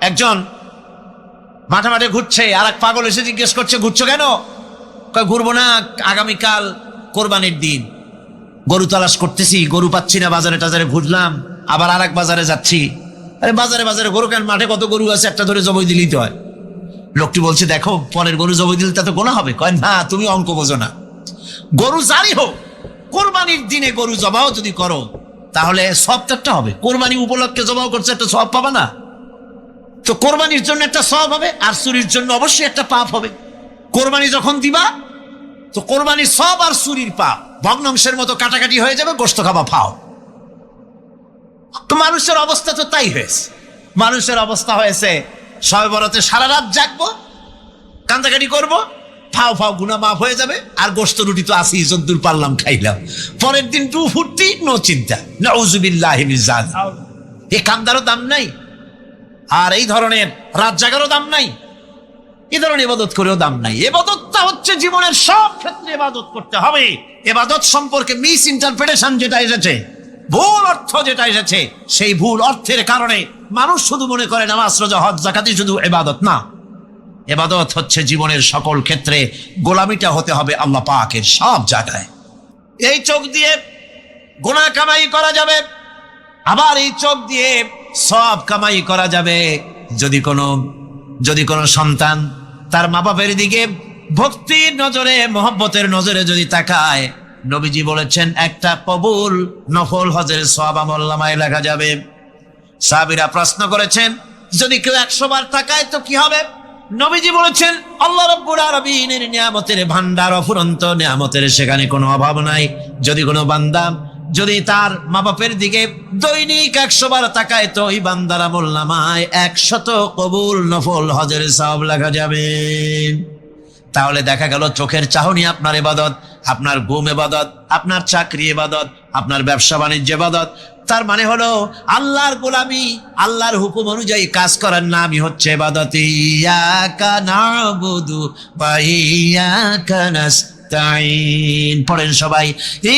একজন মাঠে মাঠে ঘুরছে, আর এক পাগল এসে জিজ্ঞেস করছে, ঘুরছো কেন? ঘুরবো না, আগামীকাল কোরবানির দিন, গরু তালাশ করতেছি, গরু পাচ্ছি না, বাজারে টাজারে ঘুরলাম, আবার আর এক বাজারে যাচ্ছি। আরে বাজারে বাজারে গরু কেন? মাঠে কত গরু আছে, একটা ধরে জবাই দিলেই তো হয়। লোকটি বলছে, দেখো পরের গরু জবাই দিলে তা তো গোনা হবে। কয় না, তুমি অঙ্ক বোঝো না। গরু জারি হোক, কোরবানির দিনে গরু জবাও যদি করো তাহলে সবটা একটা হবে। কোরবানি উপলক্ষে জবাও করছে, একটা সব পাবা না? তো কোরবানির জন্য একটা সব হবে, আর চুরির জন্য অবশ্যই একটা পাপ হবে। কোরবানি যখন দিবা তো কোরবানির সব আর চুরির পাপ ভগ্নাংশের মতো কাটাকাটি হয়ে যাবে, গোশত খাবা ফাও। তো মানুষের অবস্থা তো তাই হয়েছে। মানুষের অবস্থা হয়েছে শবে বরাতে সারা রাত জাগবো, কান্দাকাটি করবো, ফাও ফাও গুনাহ মাফ হয়ে যাবে, আর গোশত রুটি তো আসি, যদ্দূর পারলাম খাইলাম। পরের দিন টু ফুর্তি, নো চিন্তা। নাউযুবিল্লাহি মিন যালিক। এই কান্দারও দাম নাই, আর এই ধরনের রাত জাগারও দাম নাই, এই ধরনের ইবাদত করেও দাম নাই। ইবাদতটা হচ্ছে জীবনের সব ক্ষেত্রে ইবাদত করতে হবে। ইবাদত সম্পর্কে মিস ইন্টারপ্রিটেশন যেটা এসেছে, ভুল অর্থ যেটা এসেছে, সেই ভুল অর্থের কারণে মানুষ শুধু মনে করে নামাজ রোজা হজ যাকাতই শুধু ইবাদত না। ইবাদত হচ্ছে জীবনের সকল ক্ষেত্রে গোলামিটা হতে হবে আল্লাহ পাকের সব জায়গায়। এই চোখ দিয়ে গুনাহ কামাই করা যাবে, আবার এই চোখ দিয়ে সব কামাই করা যাবে। যদি কোনো সন্তান তার মা বাপের দিকে ভক্তির নজরে, মহব্বতের নজরে যদি তাকায়, নবীজি বলেছেন একটা কবুল নফল হজের সওয়াব আমলনামায় লেখা যাবে। সাহাবীরা প্রশ্ন করেছেন, যদি কেউ 100 বার তাকায় তো কি হবে? নবীজি বলেছেন, আল্লাহ রাব্বুল আলামিনের নিয়ামতের ভান্ডার, অফুরন্ত নিয়ামতের সেখানে কোনো অভাব নাই। যদি কোনো বান্দা যদি তার মা বাপের দিকে দৈনিক 100 বার তাকায় তো ওই বান্দার আমলনামায় 100 কবুল নফল হজের সওয়াব লেখা যাবে। তাহলে দেখা গেল চোখের চাহনি আপনার ইবাদত, আপনার ঘুম ইবাদত, আপনার চাকরি ইবাদত, আপনার ব্যবসা বাণিজ্য ইবাদত। তার মানে হলো আল্লাহর গোলামি, আল্লাহর হুকুম অনুযায়ী কাজ করার নামই হচ্ছে ইবাদত। ইয়াকা নাবুদু ওয়া ইয়াকা নাস্তাইন। পড়েন সবাই,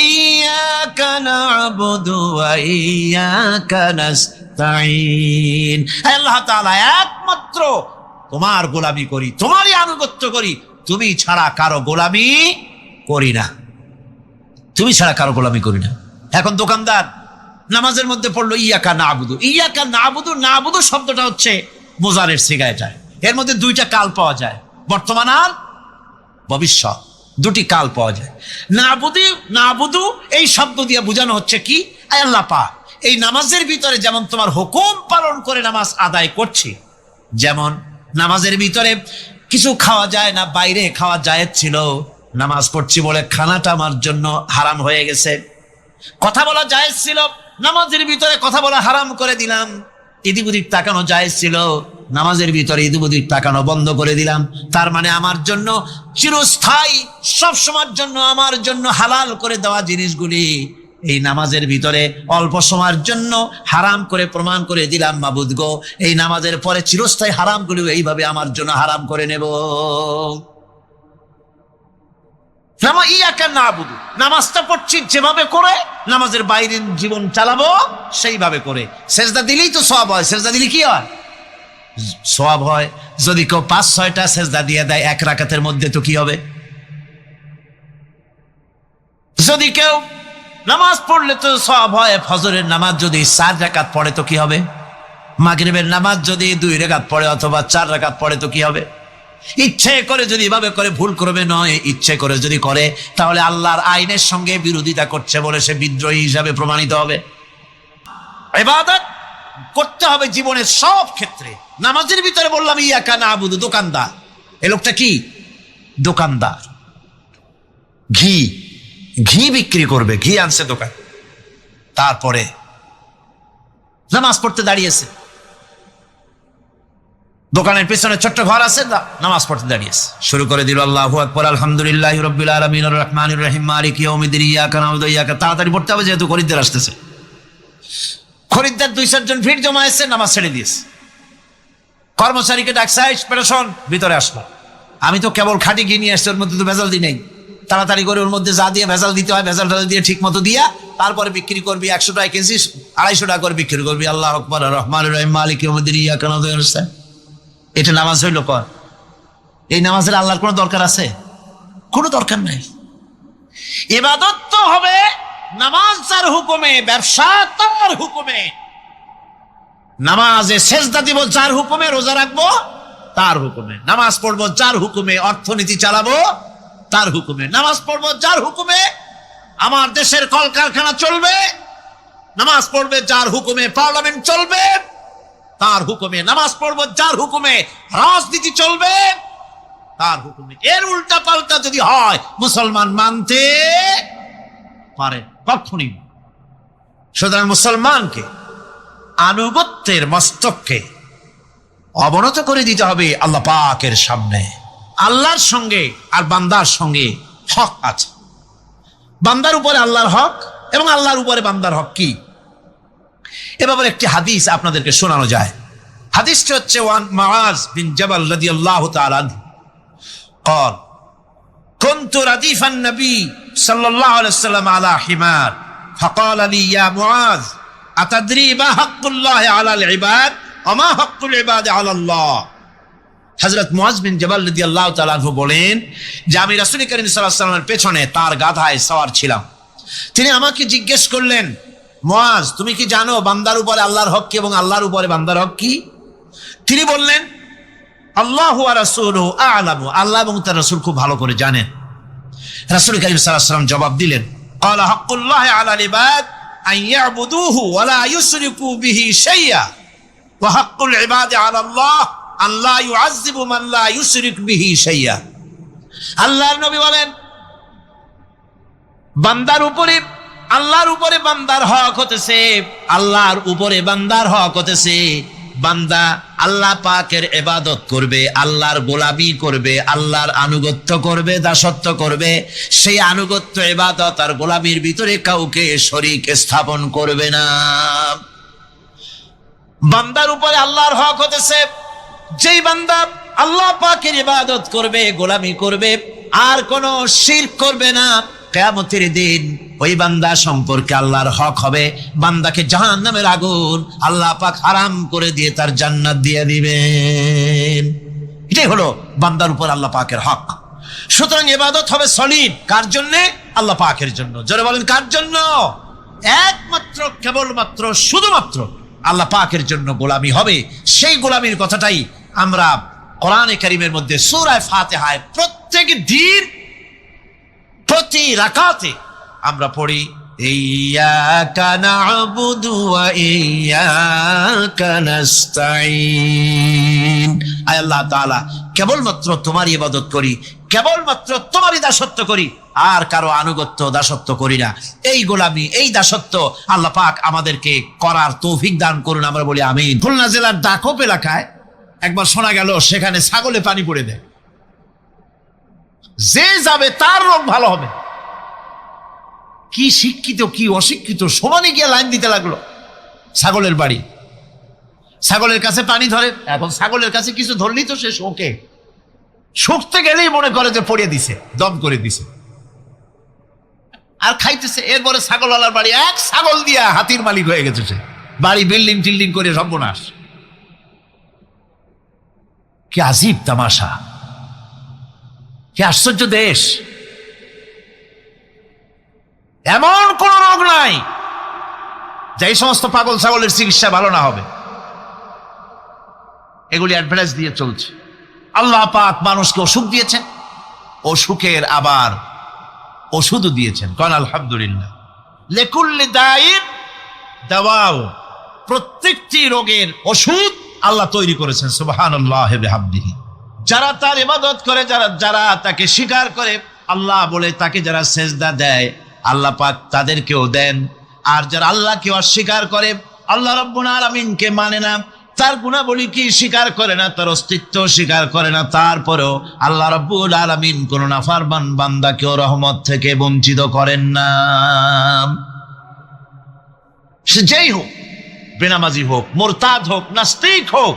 ইয়াকা নাবুদু ওয়া ইয়াকা নাস্তাইন। আল্লাহ তাআলা একমাত্র তোমার গোলামি করি, তোমারই আনুগত্য করি, তুমি ছাড়া কারো গোলামি করি না, তুমি ছাড়া কারো গোলামি করি না। এখন দোকানদার নামাজের মধ্যে পড়লো ইয়াকা নাবুদু। ইয়াকা নাবুদু, নাবুদু শব্দটা হচ্ছে মোজারের সিগা। এটা এর মধ্যে দুইটা কাল পাওয়া যায়, বর্তমান আর ভবিষ্যৎ, দুটি কাল পাওয়া যায়। নাবুদু এই শব্দ দিয়ে বোঝানো হচ্ছে কি, আল্লাহ পাক এই নামাজের ভিতরে যেমন তোমার হুকুম পালন করে নামাজ আদায় করছি, যেমন নামাজের ভিতরে কিছু খাওয়া যায় না, বাইরে খাওয়া জায়েজ ছিল, নামাজ পড়ছি বলে খানাটা আমার জন্য হারাম হয়ে গেছে। কথা বলা জায়েজ ছিল, নামাজের ভিতরে কথা বলা হারাম করে দিলাম। ইদিবুদিক তাকানো জায়েজ ছিল, নামাজের ভিতরে ইদিবুদিক তাকানো বন্ধ করে দিলাম। তার মানে আমার জন্য চিরস্থায়ী, সব সময়ের জন্য আমার জন্য হালাল করে দেওয়া জিনিসগুলি এই নামাজের ভিতরে অল্প সময়ের জন্য হারাম করে প্রমাণ করে দিলাম। মাবুদ গো, এই নামাজের পরে চিরস্থায়ী হারামগুলো এইভাবে আমার জন্য হারাম করে নেব। ইয়াকা নাবুদু, নামাজটা পড়ছি যেভাবে করে, নামাজের বাইরের জীবন চালাবো সেইভাবে করে। সেজদা দিলেই তো সওয়াব হয়। সেজদা দিলে কি হয়? সওয়াব হয়। যদি কেউ 5-6টা সেজদা দিয়ে দেয় এক রাকাতের মধ্যে তো কি হবে? যদি কেউ নামাজ পড়লে তো সওয়াব হয়। ফজরের নামাজ যদি 4 রাকাত পড়ে তো কি হবে? মাগরিবের নামাজ যদি 2 রাকাত পড়ে অথবা 4 রাকাত পড়ে তো কি হবে? ইচ্ছে করে যদি এভাবে করে, ভুল করবে নয়, ইচ্ছে করে যদি করে, তাহলে আল্লাহর আইনের সঙ্গে বিরোধিতা করছে বলে সে বিদ্রোহী হিসাবে প্রমাণিত হবে। ইবাদত করতে হবে জীবনের সব ক্ষেত্রে। নামাজের ভিতরে বললাম ইয়াকা নাবুদু, দোকানদার, এ লোকটা কি দোকানদার, ঘি বিক্রি করবে, ঘি আনছে দোকান, তারপরে নামাজ পড়তে দাঁড়িয়েছে। দোকানের পেছনে ছোট্ট ঘর আছে, নামাজ পড়তে দাঁড়িয়েছে, শুরু করে দিল আল্লাহু আকবার, আলহামদুলিল্লাহি রাব্বিল আলামিন আর রহমানির রহিম মালিকি ইয়াউমিদ্দিন ইয়াকা নাবুদু ওয়া ইয়াকা। তাড়াতাড়ি পড়তে হবে যেহেতু খরিদ্দার আসতেছে। খরিদ্দার 2-4 জন ভিড় জমা এসে নামাজ ছেড়ে দিয়েছে। কর্মচারীকে ডাকছে, পেরেশন ভিতরে আসলো, আমি তো কেবল খাঁটি ঘি নিয়ে আসছি, ওর মধ্যে তো ভেজাল দিই নেই। তাড়াতাড়ি করে ওর মধ্যে যা দিয়ে ভেজাল দিতে হয় ভেজাল দিয়ে ঠিক মতো দিয়া তারপরে বিক্রি করবি। 100 টাকা কেজি, 250 টাকা করে বিক্রি করবি। আল্লাহু আকবার, রহমানির রহিম মালিকি ইয়াউমিদ্দিন ইয়াকা নাবুদু ওয়া ইয়াকা। এটা নামাজ হইল কর? এই নামাজের আল্লাহর কোনো দরকার আছে? কোনো দরকার নাই। ইবাদত তো হবে নামাজ যার হুকুমে, ব্যবসা তার হুকুমে। নামাজে সেজদা দিব যার হুকুমে, রোজা রাখবো তার হুকুমে, নামাজ পড়বো যার হুকুমে, অর্থনীতি চালাবো তার হুকুমে, নামাজ পড়বো যার হুকুমে, আমার দেশের কলকারখানা চলবে, নামাজ পড়বে যার হুকুমে, পার্লামেন্ট চলবে তার হুকুমে, নামাজ পড়বো যার হুকুমে, রাজনীতি চলবে তার হুকুমে। এর উল্টা পাল্টা যদি হয় মুসলমান মানতে পারে কখনই। সুতরাং মুসলমানকে আনুগত্যের মস্তককে অবনত করে দিতে হবে আল্লাহ পাকের সামনে। আল্লাহর সঙ্গে আর বান্দার সঙ্গে হক আছে, বান্দার উপরে আল্লাহর হক এবং আল্লাহর উপরে বান্দার হক কি, এ ব্যাপারে একটি হাদিস আপনাদেরকে শোনানো যায়। হাদিসটি হচ্ছে ওয়ান মুআজ বিন জাবাল রাদিয়াল্লাহু তাআলা আনহু قال كنت رديف النبي صلى الله عليه وسلم على حمار فقال لي يا معاذ أتدري ما حق الله على العباد وما حق العباد على الله। হযরত মুআজ বিন জাবাল রাদিয়াল্লাহু তাআলা আনহু বলেন যে আমি রাসূল করিম সাল্লাল্লাহু আলাইহি ওয়াসাল্লামের পেছনে তার গাধায় সওয়ার ছিলাম। তিনি আমাকে জিজ্ঞেস করলেন, মুআজ তুমি কি জানো বান্দার উপরে আল্লাহর হক কি এবং আল্লাহর উপরে বান্দার হক কি? তিনি বললেন, আল্লাহু ওয়া রাসূলুহু আ'লামু, আল্লাহ এবং তার রাসূল খুব ভালো করে জানেন। রাসূল কারীম সাল্লাল্লাহু আলাইহি ওয়াসাল্লাম জবাব দিলেন, ক্বালা হাক্কুল্লাহি আলাল ইবাদ আন ইয়াবুদুহু ওয়া লা ইউশরিকু বিহি শাইআ ওয়া হাক্কুল ইবাদি আলাল্লাহ আন লা ইউআযযিবু মান লা ইউশরিক বিহি শাইআ। আল্লাহর নবী বলেন, বান্দার উপরে আল্লাহর উপরে বান্দার হক হতেছে, আল্লাহর উপরে বান্দার হক হতেছে বান্দা আল্লাহ পাকের ইবাদত করবে, আল্লাহর গোলামি করবে, আল্লাহর আনুগত্য করবে, দাসত্ব করবে। সেই আনুগত্য, ইবাদত আর গোলামির ভিতরে কাউকে শরীক স্থাপন করবে না। বান্দার উপরে আল্লাহর হক হতেছে যেই বান্দা আল্লাহ পাকের ইবাদত করবে, গোলামি করবে, আর কোনো শিরক করবে না, কিয়ামতের দিন ওই বান্দা সম্পর্কে আল্লাহর হক হবে বান্দাকে জাহান্নামের আগুন আল্লাহ পাক হারাম করে দিয়ে তার জান্নাত দিয়ে দিবেন। এটাই হলো বান্দার উপর আল্লাহ পাকের হক। সুতরাং ইবাদত হবে সলিড কার জন্য? আল্লাহ পাকের জন্য। জোরে বলেন কার জন্য? একমাত্র, কেবলমাত্র, শুধুমাত্র আল্লাহ পাকের জন্য গোলামি হবে। সেই গোলামির কথাটাই আমরা কোরআনে কারীমের মধ্যে সূরা ফাতিহায় প্রত্যেক দিন প্রতি রাকাতে আমরা পড়ি, ইয়্যাকা না'বুদু ওয়া ইয়্যাকা নাস্তাঈন। আয় আল্লাহ তাআলা, কেবলমাত্র তোমার ইবাদত করি, কেবলমাত্র তোমারই দাসত্ব করি, আর কারো আনুগত্য দাসত্ব করি না। এই গোলামি, এই দাসত্ব আল্লাহ পাক আমাদেরকে করার তৌফিক দান করুন, আমরা বলি আমিন। খুলনা জেলার দাকপ এলাকায় একবার শোনা গেল সেখানে ছাগলে পানি পড়ে দেয়, যে যাবে তার রোগ ভালো হবে। কি শিক্ষিত কি অশিক্ষিত সমানে গিয়ে লাইন দিতে লাগলো। ছাগলের বাড়ি, ছাগলের কাছে পানি ধরে। এখন ছাগলের কাছে কিছু ধরলি তো সে শোকে, শুকতে গেলেই মনে করে যে পড়িয়ে দিছে, দম করে দিছে, আর খাইতেছে। এরপরে ছাগলওয়ালার বাড়ি এক ছাগল দিয়া হাতির মালিক হয়ে গেছে সে, বাড়ি বিল্ডিং টিল্ডিং করে সর্বনাশ। কি আজীব তামাশা, কি আশ্চর্য দেশ। এমন কোন রোগ নাই যে এই সমস্ত পাগল ছাগলের চিকিৎসা ভালো না হবে। এগুলি অ্যাডভার্টাইজ দিয়ে চলছে। আল্লাহ পাক মানুষকে অসুখ দিয়েছেন, অসুখের আবার ওষুধও দিয়েছেন। কারণ আলহামদুলিল্লাহ, লিকুল্লি দাইন দাওয়াও, প্রত্যেকটি রোগের ওষুধ আল্লাহ তৈরি করেছেন। সুবহানাল্লাহি ওয়া বিহামদিহি। যারা তার ইবাদত করে, যারা তাকে স্বীকার করে, আল্লাহ বলে তাকে যারা সেজদা দেয়, আল্লাহ পাক তাদেরকেও দেন। আর যারা আল্লাহকে অস্বীকার করে, আল্লাহ রাব্বুল আলামিনকে মানে না, তার গুণাবলী কি স্বীকার করে না, তার অস্তিত্ব স্বীকার করে না, তারপরেও আল্লাহ রাব্বুল আলামিন কোন নাফরমান বান্দাকেও রহমত থেকে বঞ্চিত করেন না। সে যেই হোক, বেনামাজি হোক, মুরতাদ হোক, নাস্তিক হোক,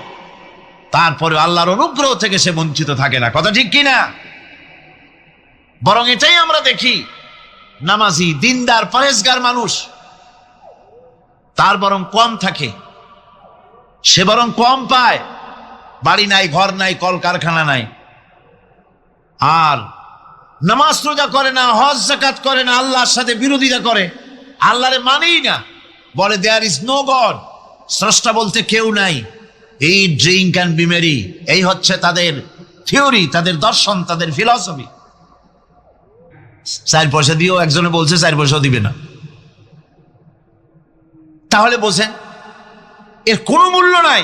তারপরে আল্লাহর অনুগ্রহ থেকে সে বঞ্চিত থাকে না। কথা ঠিক কিনা? বরং এটাই আমরা দেখি, নামাজি দিনদার পরেজগার মানুষ তার বরং কম থাকে, সে বরং কম পায়। বাড়ি নাই, ঘর নাই, কলকারখানা নাই, আর নামাজ রোজা করে না, হজ যাকাত করে না, আল্লাহর সাথে বিরোধিতা করে, আল্লাহরে মানেই না, বলে দেয়ার ইজ নো গড, স্রষ্টা বলতে কেউ নাই, এই ড্রিঙ্ক অ্যান্ড বি মেরি, এই হচ্ছে তাদের থিওরি, তাদের দর্শন, তাদের ফিলসফি। 4 পয়সা দিয়েও একজনে বলছে 4 পয়সাও দিবে না। তাহলে বোঝেন এর কোনো মূল্য নাই।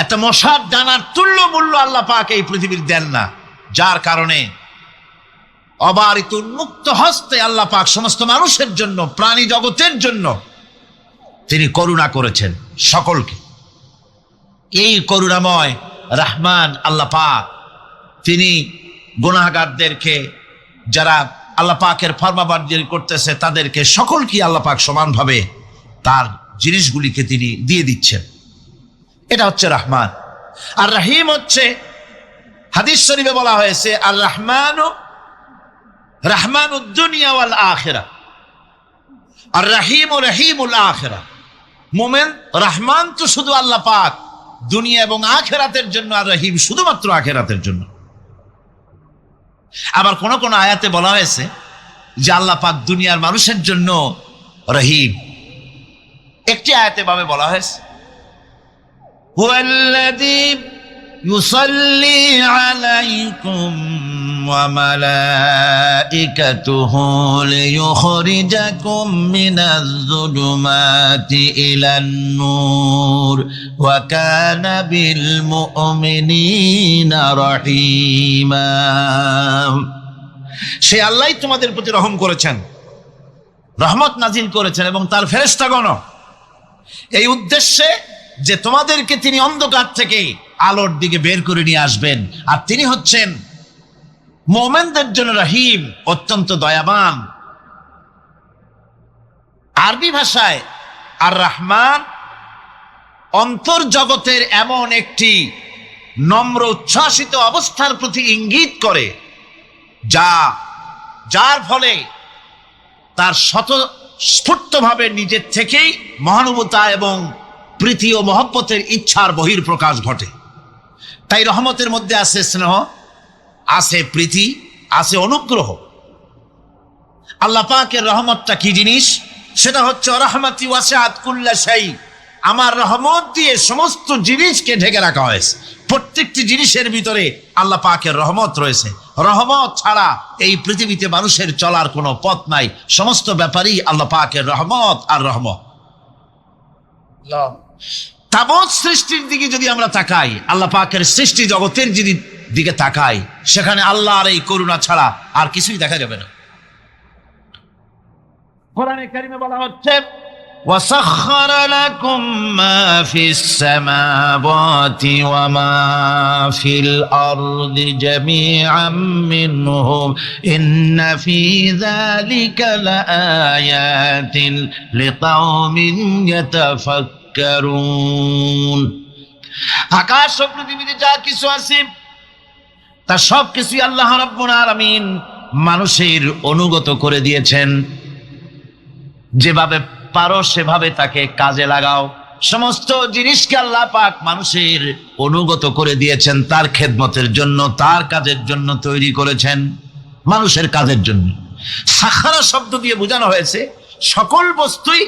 একটা মশার ডানার তুল্য মূল্য আল্লাহ পাক এই পৃথিবীর দেন না, যার কারণে অবারিত উন্মুক্ত হস্তে আল্লাহ পাক সমস্ত মানুষের জন্য, প্রাণী জগতের জন্য তিনি করুণা করেছেন সকলকে। এই করুণাময় রহমান আল্লাহ পাক তিনি গুনাহগারদেরকে, যারা আল্লাহ পাকের ফরমাবরদারি করতেছে, তাদেরকে সকলকে আল্লাহ পাক সমানভাবে তার জিনিসগুলিকে তিনি দিয়ে দিচ্ছেন। এটা হচ্ছে রহমান। আর রহিম হচ্ছে, হাদিস শরীফে বলা হয়েছে, আর রহমানুদ দুনিয়া ওয়াল আখিরা, আর রহিম ও রহিমুল আখিরা। মোমেন রহমান তো শুধু আল্লাহ পাক দুনিয়া এবং আখিরাতের জন্য, আর রহিম শুধুমাত্র আখিরাতের জন্য। আবার কোন কোন আয়াতে বলা হয়েছে যে আল্লাহ পাক দুনিয়ার মানুষের জন্য রহিম। একটি আয়াতে ভাবে বলা হয়েছে, হুয়াল্লাযী ইউসাল্লি আলাইকুম ওয়া মালাইকাতুহু লিয়ুখরিজাকুম মিনাজ যুলুমাতি ইলান নূর ওয়া কানা বিল মুমিনিনা রহিমা। সে আল্লাহই তোমাদের প্রতি রহম করেছেন, রহমত নাজিল করেছেন, এবং তার ফেরেশতাগণ এই উদ্দেশ্যে যে তোমাদেরকে তিনি অন্ধকার থেকে আলোর দিকে বের করে নিয়ে আসবেন। আর তিনি হচ্ছেন মুমিনদের জন্য রহিম, অত্যন্ত দয়াবান। আরবি ভাষায় আর রহমান অন্তর্জগতের এমন একটি নম্র উচ্ছ্বাসিত অবস্থার প্রতি ইঙ্গিত করে, যার ফলে তার স্বতঃস্ফূর্তভাবে নিজের থেকেই মহানুভবতা এবং প্রীতি ও মহব্বতের ইচ্ছার বহির্প্রকাশ ঘটে। তাই রহমতের মধ্যে আছে স্নেহ, আছে প্রীতি, আছে অনুগ্রহ। আল্লাহ পাকের রহমতটা কি জিনিস? সেটা হচ্ছে রহমতি ওয়াসিআত কুল্লা শাই, আমার রহমত দিয়ে সমস্ত জিনিসকে ঢেকে রাখা হয়েছে। প্রত্যেকটি জিনিসের ভিতরে আল্লাহ পাকের রহমত রয়েছে। রহমত ছাড়া এই পৃথিবীতে মানুষের চলার কোনো পথ নাই। সমস্ত ব্যাপারেই আল্লাহ পাকের রহমত আর রহমত। তাবৎ সৃষ্টির দিকে যদি আমরা তাকাই, আল্লাহ পাকের সৃষ্টি জগতের দিকে তাকাই, সেখানে আল্লাহর এই করুণা ছাড়া আর কিছুই দেখা যাবে না। কোরআনে কারিমে বলা হচ্ছে, وَسَخَّرَ لَكُم مَّا فِي السَّمَاوَاتِ وَمَا فِي الْأَرْضِ جَمِيعًا مِّنْهُ إِنَّ فِي ذَلِكَ لَآيَاتٍ لِقَوْمٍ يَتَفَكَّرُونَ। আকাশ ও পৃথিবীতে যা কিছু আছে তা সব কিছুই আল্লাহ রাব্বুল আলামিন মানুষের অনুগত করে দিয়েছেন। যেভাবে পারো সেভাবে তাকে কাজে লাগাও। সমস্ত জিনিসকে আল্লাহ পাক মানুষের অনুগত করে দিয়েছেন, তার খেদমতের জন্য, তার কাজের জন্য তৈরি করেছেন, মানুষের কাজের জন্য। সাখারা শব্দ দিয়ে বোঝানো হয়েছে সকল বস্তুই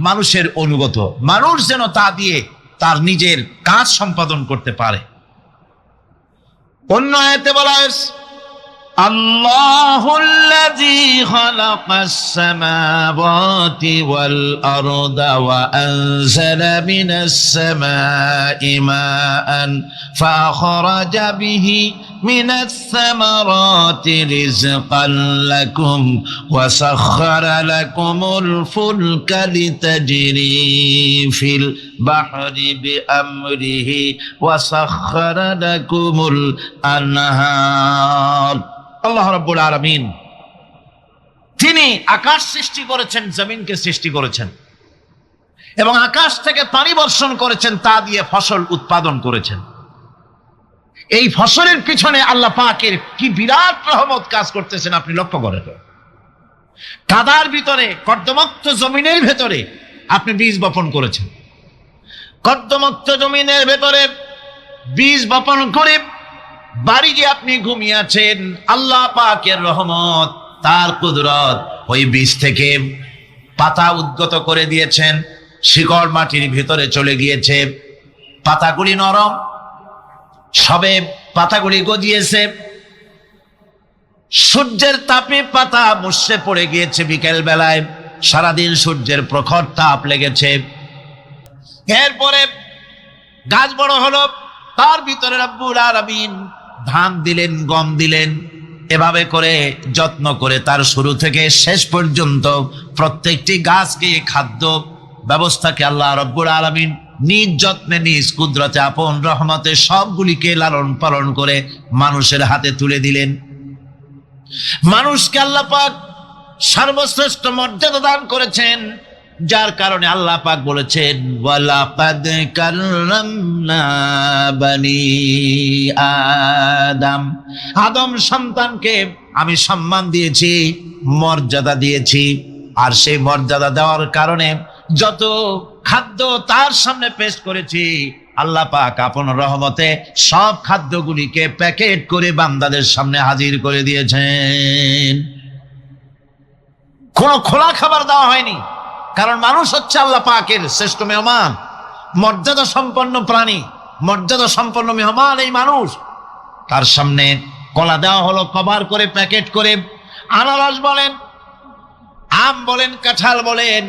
মানুষের অনুগত, মানুষ যেন তা দিয়ে তার নিজের কাজ সম্পাদন করতে পারে। অন্য আয়াতে বলা হয়েছে, আল্লাহুল্লাযী খালাকাস সামাওয়াতি ওয়াল আরদা ওয়া আনজালা মিনাস সামাই মাআন ফাআখরাজা বিহি মিনাস সামারাতি রিজকান লাকুম ওয়া সাখখারা লাকুমুল ফুলকা লিতাজরি ফিল বাহরি বিআমরিহি ওয়া সাখখারা লাকুমুল আনহার। আল্লাহ রাব্বুল আলামিন তিনি আকাশ সৃষ্টি করেছেন, জমিনকে সৃষ্টি করেছেন, এবং আকাশ থেকে পানি বর্ষণ করেছেন, তা দিয়ে ফসল উৎপাদন করেছেন। এই ফসলের পিছনে আল্লাহ পাকের কি বিরাট রহমত কাজ করতেছেন আপনি লক্ষ্য করেন। কাদার ভিতরে, কর্দমাক্ত জমিনের ভেতরে আপনি বীজ বপন করেছেন। কর্দমাক্ত জমিনের ভেতরে বীজ বপন করে বাড়ি যে আপনি ঘুমিয়ে আছেন, আল্লাহ পাকের রহমত, তার কুদরত, ওই বীজ থেকে পাতা উদ্গত করে দিয়েছেন, শিকড় মাটির ভিতরে চলে গিয়েছে, পাতাগুলি নরম, সবে পাতাগুলি গজিয়েছে, সূর্যের তাপে পাতা মুষড়ে পড়ে গিয়েছে বিকেল বেলায়, সারাদিন সূর্যের প্রখর তাপ লেগেছে। এরপরে গাছ বড় হলো, তার ভিতরে রব্বুল আলামিন ধান দিলেন, গম দিলেন, এভাবে করে যত্ন করে তার শুরু থেকে শেষ পর্যন্ত প্রত্যেকটি গাছকে খাদ্য ব্যবস্থাকে আল্লাহ রব্বুল আলামিন নিজ যত্নে নিজ কুদরতে আপন রহমতে সবগুলিকে লালন পালন করে মানুষের হাতে তুলে দিলেন। মানুষকে আল্লাহ পাক সর্বশ্রেষ্ঠ মর্যাদা দান করেছেন, যার কারণে আল্লাহ পাক বলেছেন ওয়ালাকাদ কাররামনা বানি আদম, আদম সন্তানকে আমি সম্মান দিয়েছি, মর্যাদা দিয়েছি। আর সেই মর্যাদা দেওয়ার কারণে যত খাদ্য তার সামনে পেশ করেছি, আল্লাহ পাক আপন রহমতে সব খাদ্যগুলিকে প্যাকেট করে বান্দাদের সামনে হাজির করে দিয়েছেন। কোনো খোলা খাবার দেওয়া হয়নি, কারণ মানুষ হচ্ছে আল্লাহ পাকের শ্রেষ্ঠ মেহমান, মর্যাদা সম্পন্ন প্রাণী, মর্যাদা সম্পন্ন মেহমান এই মানুষ। তার সামনে কলা দেওয়া হলো কভার করে, প্যাকেট করে। আনারস বলেন, আম বলেন, কাঁঠাল বলেন,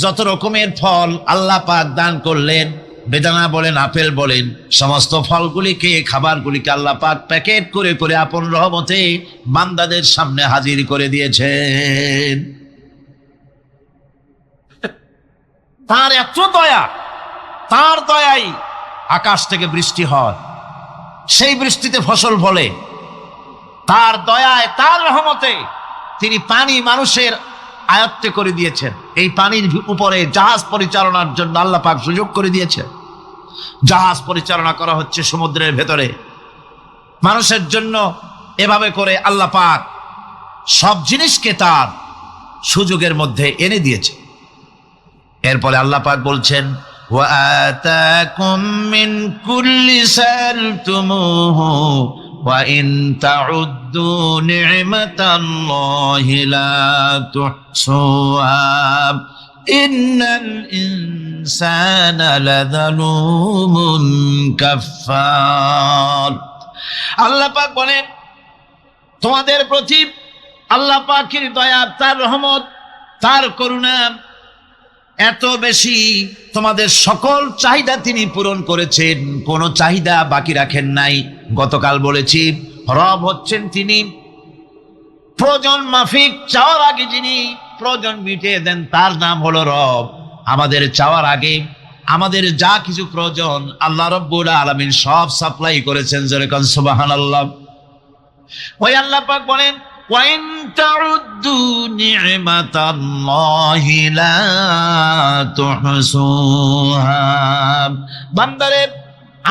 যত রকমের ফল আল্লাহ পাক দান করলেন, বেদানা বলেন, আপেল বলেন, সমস্ত ফলগুলিকে, খাবারগুলিকে আল্লাহ পাক প্যাকেট করে করে আপন রহমতে বান্দাদের সামনে হাজির করে দিয়েছেন। তার এত দয়া, তার দয়াই আকাশ থেকে বৃষ্টি হয়, সেই বৃষ্টিতে ফসল ফলে। তার দয়ায়, তার রহমতে তিনি পানি মানুষের আয়ত্তে করে দিয়েছেন। এই পানির উপরে জাহাজ পরিচালনার জন্য আল্লাহ পাক সুযোগ করে দিয়েছেন। জাহাজ পরিচালনা করা হচ্ছে সমুদ্রের ভেতরে মানুষের জন্য। এভাবে করে আল্লাহ পাক সব জিনিসকে তার সুযোগের মধ্যে এনে দিয়েছে। এরপরে আল্লাহ পাক বলছেন ওয়া আতাকুম মিন কুল্লি সালতুমুহু ওয়া ইন তাউদ্দু নি'মাতাল্লাহি লা তুহসুহা ইন্নাল ইনসানা লাযালুমুন কাফফার। আল্লাহ পাক বলেন, তোমাদের প্রতি আল্লাহ পাকের দয়া, তার রহমত, তার করুণা এত বেশি, তোমাদের সকল চাহিদা তিনি পূরণ করেছেন, কোনো চাহিদা বাকি রাখেন নাই। গতকাল বলেছি, রব হচ্ছেন তিনি প্রয়োজন মাফিক চাওয়ার আগে যিনি প্রয়োজন মিটিয়ে দেন, তার নাম হলো রব। আমাদের চাওয়ার আগে আমাদের যা কিছু প্রয়োজন আল্লাহ রাব্বুল আলামিন সব সাপ্লাই করেছেন। যেরকম সুবহানাল্লাহ। ওই আল্লাহ পাক বলেন ওয়াইন তাউদ্দু নি'মাতাল্লাহি লা তুহসুহা। বান্দারে,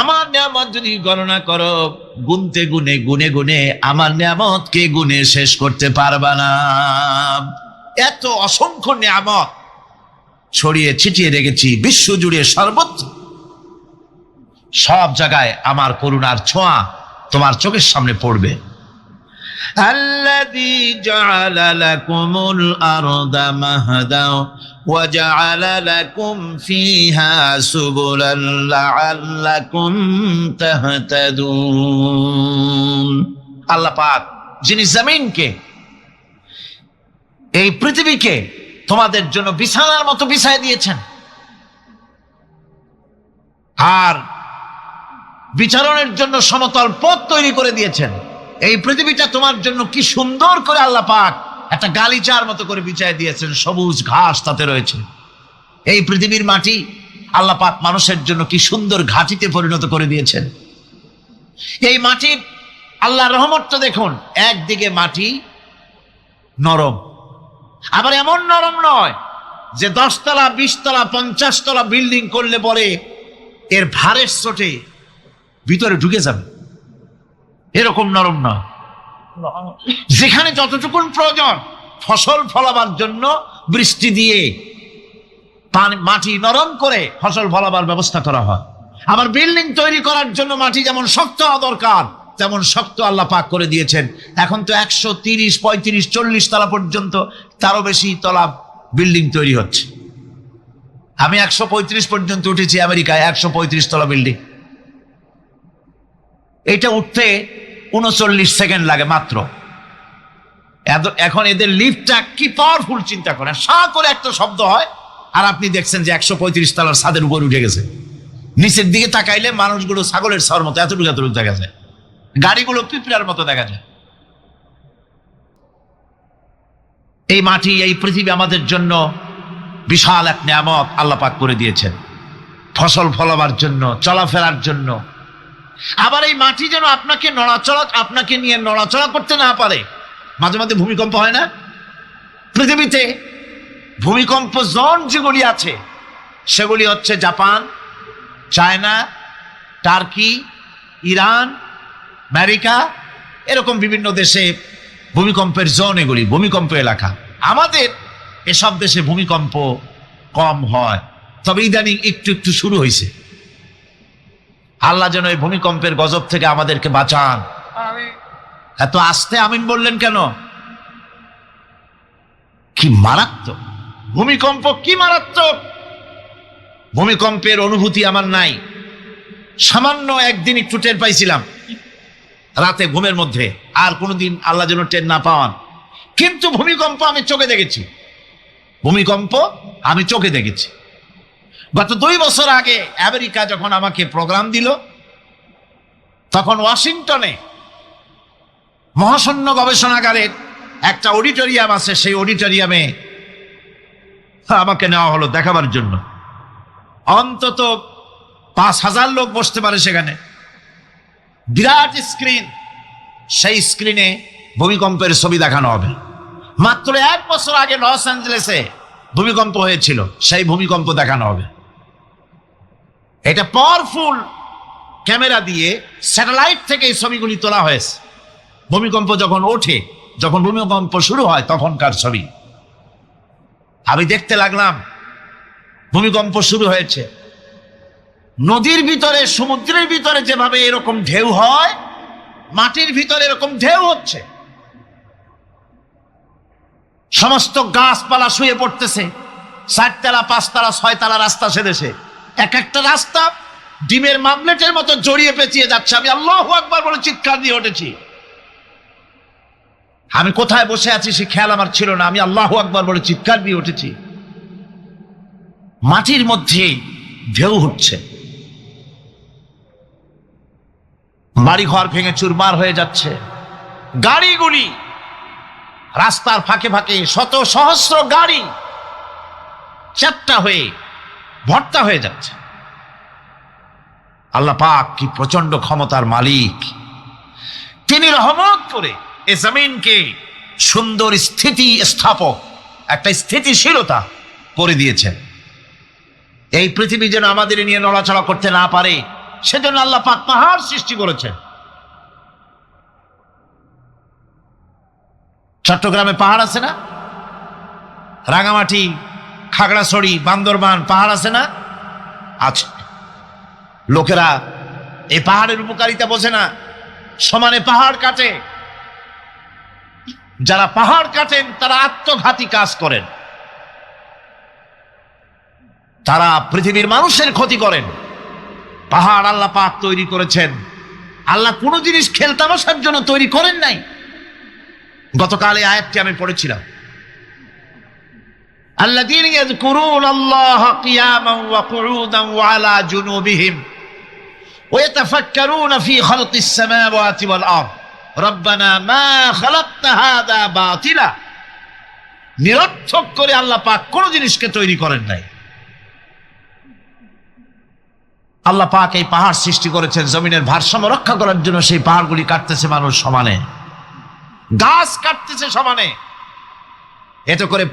আমার নিয়ামত যদি গণনা করো, গুনতে গুনে গুনে গুনে আমার নিয়ামতকে গুনে শেষ করতে পারবা না। এত অসংখ্য নিয়ামত ছড়িয়ে ছিটিয়ে রেখেছি বিশ্ব জুড়ে, সর্বত্র সব জায়গায় আমার করুণার ছোঁয়া তোমার চোখের সামনে পড়বে। الذي جعل لكم الأرض مهدا وجعل لكم فيها سبلا لعلكم تهتدون। আল্লাহ পাক যিনি জমিনকে, এই পৃথিবীকে তোমাদের জন্য বিছানার মতো বিছায় দিয়েছেন, আর বিচরণের জন্য সমতল পথ তৈরি করে দিয়েছেন। এই পৃথিবীটা তোমার জন্য কি সুন্দর করে আল্লাহ পাক একটা গালিচার মতো করে বিছায় দিয়েছেন, সবুজ ঘাস তাতে রয়েছে। এই পৃথিবীর মাটি আল্লাহ পাক মানুষের জন্য কি সুন্দর ঘাটিতে পরিণত করে দিয়েছেন। এই মাটির আল্লাহ রহমতটা দেখুন, একদিকে মাটি নরম, আবার এমন নরম নয় যে 10 তলা 20 তলা 50 তলা বিল্ডিং করলে পরে এর ভারের চোটে ভিতরে ঢুকে যাবে, এরকম নরম নয়। যেখানে যতটুকুন প্রয়োজন ফসল ফলাবার জন্য বৃষ্টি দিয়ে মাটি নরম করে ফসল ফলাবার ব্যবস্থা করা হয়। আবার বিল্ডিং তৈরি করার জন্য মাটি যেমন শক্ত হওয়া দরকার, তেমন শক্ত আল্লাহ পাক করে দিয়েছেন। এখন তো 130, 35, 40 তলা পর্যন্ত, তারও বেশি তলা বিল্ডিং তৈরি হচ্ছে। আমি 135 পর্যন্ত উঠেছি আমেরিকায়, 135 তলা বিল্ডিং। এটা উঠতে 39 সেকেন্ড লাগে মাত্র। এখন এদের লিফটটা কি পাওয়ারফুল চিন্তা করেন, সা করে একটা শব্দ হয়, আর আপনি দেখছেন যে 135 তলার ছাদের উপর উঠে গেছে। নিচের দিকে তাকাইলে মানুষগুলো ছাগলের ছাওয়ার মতো এতটুকু এতটুকু দেখা যায়, গাড়িগুলো পিঁপড়ার মতো দেখা যায়। এই মাটি, এই পৃথিবী আমাদের জন্য বিশাল এক নিয়ামত আল্লাহ পাক করে দিয়েছেন, ফসল ফলাবার জন্য, চলাফেরার জন্য। আবার এই মাটি যেন আপনাকে নিয়ে নড়াচড়া করতে না পারে। মাঝে মাঝে ভূমিকম্প হয় না পৃথিবীতে? ভূমিকম্প জোন যেগুলি আছে সেগুলি হচ্ছে Japan, China, turkey, Iran, America, এরকম বিভিন্ন দেশে ভূমিকম্পের জোন, এগুলি ভূমিকম্প এলাকা। আমাদের এসব দেশে ভূমিকম্প কম হয়, তবে ইদানিং একটু একটু শুরু হয়েছে। আল্লাহ যেন এই ভূমিকম্পের গজব থেকে আমাদেরকে বাঁচান। এত আস্তে আমিন বললেন কেন? কি মারাত্মক ভূমিকম্প, কি মারাত্মক ভূমিকম্পের অনুভূতি আমার নাই। সামান্য একদিন একটু টের পাইছিলাম রাতে ঘুমের মধ্যে, আর কোনোদিন আল্লাহ যেন টের না পাওয়ান। কিন্তু ভূমিকম্প আমি চোখে দেখেছি, ভূমিকম্প আমি চোখে দেখেছি। গত 2 বছর আগে আমেরিকা যখন আমাকে প্রোগ্রাম দিল, তখন ওয়াশিংটনে মহাশূন্য গবেষণাগারের একটা অডিটোরিয়াম আছে, সেই অডিটোরিয়ামে আমাকে নেওয়া হলো দেখাবার জন্য। অন্তত 5000 লোক বসতে পারে সেখানে, বিরাট স্ক্রিন। সেই স্ক্রিনে ভূমিকম্পের ছবি দেখানো হবে। মাত্র 1 বছর আগে লস অ্যাঞ্জেলেসে ভূমিকম্প হয়েছিল, সেই ভূমিকম্প দেখানো হবে। এটা পাওয়ারফুল ক্যামেরা দিয়ে স্যাটেলাইট থেকে এই ছবিগুলি তোলা হয়েছে। ভূমিকম্প যখন ওঠে, যখন ভূমিকম্প শুরু হয়, তখনকার ছবি আমি দেখতে লাগলাম। ভূমিকম্প শুরু হয়েছে, নদীর ভিতরে, সমুদ্রের ভিতরে যেভাবে এরকম ঢেউ হয়, মাটির ভিতরে এরকম ঢেউ হচ্ছে। সমস্ত গাছপালা শুয়ে পড়তেছে, 4 তলা, 5 তলা, 6 তলা রাস্তা সেদেশে। এক একটা রাস্তা ডিমের মামলেটের মতো জড়িয়ে পেঁচিয়ে যাচ্ছে। আমি আল্লাহু আকবার বলে চিৎকার দিয়ে উঠেছি। আমি কোথায় বসে আছি সে খেয়াল আমার ছিল না, আমি আল্লাহু আকবার বলে চিৎকার দিয়ে উঠেছি। মাটির মধ্যে ঢেউ হচ্ছে, বাড়িঘর ভেঙে চুরমার হয়ে যাচ্ছে। গাড়িগুলি রাস্তার ফাঁকে ফাঁকে, শত সহস্র গাড়ি চ্যাপ্টা হয়ে ভর্তা হয়ে যাচ্ছে। আল্লাহ পাক কি প্রচন্ড ক্ষমতার মালিক! তিনি রহমত করে এ জমিনকে সুন্দর স্থিতি স্থাপক, একটা স্থিতিশীলতা করে দিয়েছেন। এই পৃথিবী যেন আমাদের নিয়ে নড়াচড়া করতে না পারে, সেজন্য আল্লাহ পাক পাহাড় সৃষ্টি করেছেন। চট্টগ্রামে পাহাড় আছে না? রাঙামাটি, খাগড়াছড়ি, বান্দরবান পাহাড় আছে না? আছে। লোকেরা এই পাহাড়ের উপকারিতা বোঝে না, সমানে পাহাড় কাটে। যারা পাহাড় কাটেন তারা আত্মঘাতী কাজ করেন, তারা পৃথিবীর মানুষের ক্ষতি করেন। পাহাড় আল্লাহ পাক তৈরি করেছেন। আল্লাহ কোনো জিনিস খেলতামশার জন্য তৈরি করেন নাই। গতকাল এই আয়াতটি আমি পড়েছিলাম, আল্লাযীনা ইয়াযকুরুনাল্লাহা কিয়ামান ওয়া কুউদান ওয়া আলা জুনুবিহিম ওয়া ইয়াতাফাক্কারুনা ফী খালকিস সামাওয়াতি ওয়াল আরদ রব্বানা মা খালাকতা হাযা বাতিলা। নিরর্থক করে আল্লাহ পাক কোনো জিনিসকে তৈরি করেন নাই। আল্লাহ পাক এই পাহাড় সৃষ্টি করেছেন জমিনের ভারসাম্য রক্ষা করার জন্য। সেই পাহাড়গুলি কাটতেছে মানুষ সমানে, গাছ কাটতেছে সমানে। এতে করে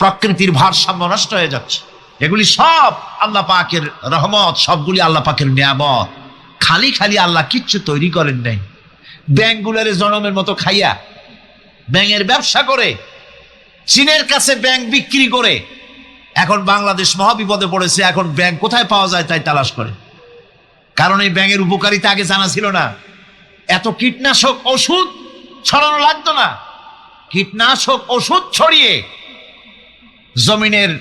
প্রকৃতির ভারসাম্য নষ্ট হয়ে যাচ্ছে। এগুলি সব আল্লাহ পাকের রহমত, সবগুলি আল্লাহ পাকের নিয়ামত। খালি খালি আল্লাহ কিচ্ছু তৈরি করেন নাই। ব্যাংকগুলোর জনমের মতো খাইয়া, ব্যাঙের ব্যবসা করে, চীনের কাছে ব্যাংক বিক্রি করে এখন বাংলাদেশ মহাবিপদে পড়েছে। এখন ব্যাংক কোথায় পাওয়া যায় তাই তালাশ করে। কারণ এই ব্যাঙের উপকারিতা আগে জানা ছিল না। এত কীটনাশক ওষুধ ছড়ানো লাগতো না। কীটনাশক ওষুধ ছড়িয়ে জমিনের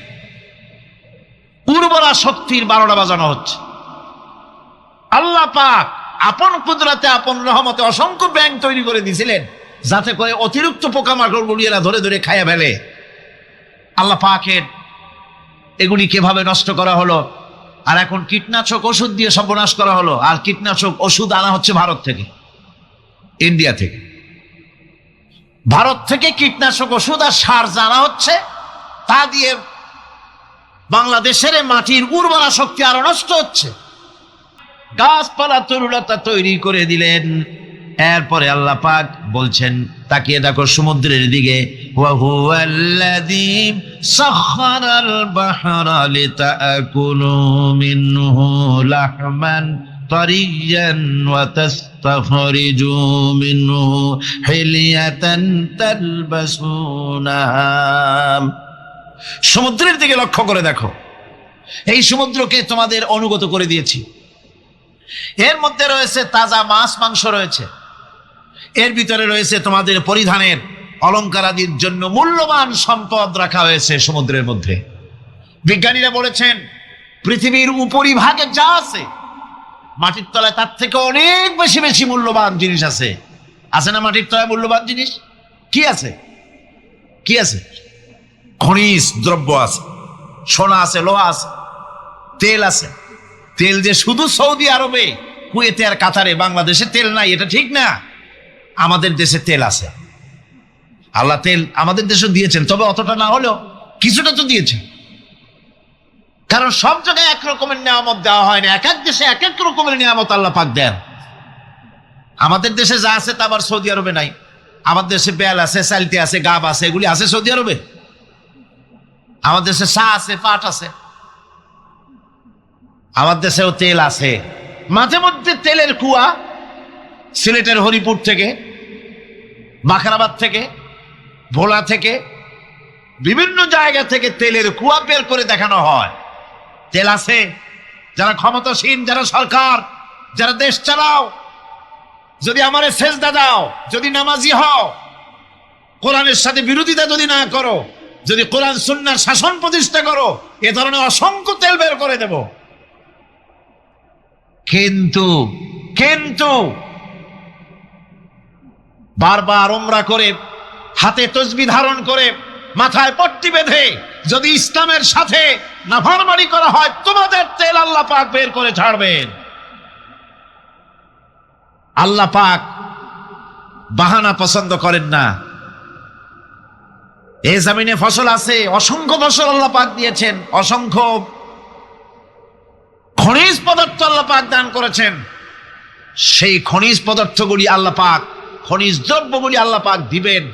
উর্বরা শক্তির 12টা বাজানো হচ্ছে। আল্লাহ পাক আপন কুদরতে আপন রহমতে অসংখ্য ব্যাঙ তৈরি করে দিয়েছিলেন, যাতে করে অতিরিক্ত পোকামাকড় গুলি এরা ধরে ধরে খাইয়া ফেলে। আল্লাহ পাকের এগুলি কিভাবে নষ্ট করা হলো, আর এখন কীটনাশক ওষুধ দিয়ে সর্বনাশ করা হলো। আর কীটনাশক ওষুধ আনা হচ্ছে ভারত থেকে, ইন্ডিয়া থেকে। ভারত থেকে কীটনাশক ওষুধ আর সার জানা হচ্ছে, তা দিয়ে বাংলাদেশের মাটির উর্বরা শক্তি আরো নষ্ট হচ্ছে। গাছপালা তরুলতা তৈরি করে দিলেন। এরপরে আল্লাহ পাক বলছেন, তাকিয়ে দেখো সমুদ্রের দিকে, ওয়া হুয়াল্লাযী সাখখারাল বাহরা লিতাকুলু মিনহু লাহমান তারিয়ান ওয়া তাস্তাখরিজু মিনহু হিলিয়াতান তালবাসুনাহা। সমুদ্রের দিকে লক্ষ্য করে দেখো, এই সমুদ্রকে তোমাদের অনুগত করে দিয়েছি। এর মধ্যে রয়েছে তাজা মাছ মাংস রয়েছে, এর ভিতরে রয়েছে তোমাদের পরিধানের অলংকারাদির জন্য মূল্যবান সম্পদ রাখা হয়েছে সমুদ্রের মধ্যে। বিজ্ঞানীরা বলেছেন, পৃথিবীর উপরিভাগে যা আছে মাটির তলায় তার থেকে অনেক বেশি বেশি মূল্যবান জিনিস আছে। আছে না মাটির তলায় মূল্যবান জিনিস? কি আছে? কি আছে? খনিজ দ্রব্য আছে, সোনা আছে, লোহা আছে, তেল আছে। তেল যে শুধু সৌদি আরবে, কুয়েতে আর কাতারে, বাংলাদেশে তেল নাই এটা ঠিক না। আমাদের দেশে তেল আছে। আল্লাহ তেল আমাদের দেশে দিয়েছেন, তবে অতটা না হলেও কিছুটা তো দিয়েছেন। কারণ সব জায়গায় এক রকমের নিয়ামত দেওয়া হয় না, এক এক দেশে এক এক রকমের নিয়ামত আল্লাহ পাক দেন। আমাদের দেশে যা আছে তা আবার সৌদি আরবে নাই। আমাদের দেশে বেল আছে, চালতি আছে, গাব আছে, এগুলি আছে সৌদি আরবে। আমাদের দেশে চা আছে, পাট আছে। আমার দেশেও তেল আছে। মাঝে মধ্যে তেলের কুয়া সিলেটের হরিপুর থেকে, বাখরাবাদ থেকে, ভোলা থেকে, বিভিন্ন জায়গা থেকে তেলের কুয়া বের করে দেখানো হয়। তেল আছে। যারা ক্ষমতাসীন, যারা সরকার, যারা দেশ চালাও, যদি আমারে সেজদা দাও, যদি নামাজি হও, কোরআনের সাথে বিরোধিতা যদি না করো, যদি কোরআন সুন্নাহর শাসন প্রতিষ্ঠা করো, এ ধরনের অসংখ্য তেল বের করে দেব। কিন্তু বারবার উমরা করে, হাতে তসবিহ ধারণ করে, মাথায় পট্টি বেঁধে যদি ইসলামের সাথে নাফরমানি করা হয়, তোমাদের তেল আল্লাহ পাক বের করে ছাড়বেন। আল্লাহ পাক বাহানা পছন্দ করেন না। এই জমিনে ফসল আছে, অসংখ্য ফসল আল্লাহ পাক দিয়েছেন, অসংখ্য খনিজ পদার্থ আল্লাহ পাক দান করেছেন। সেই খনিজ পদার্থগুলি আল্লাহ পাক, খনিজ দ্রব্যগুলি আল্লাহ পাক দিবেন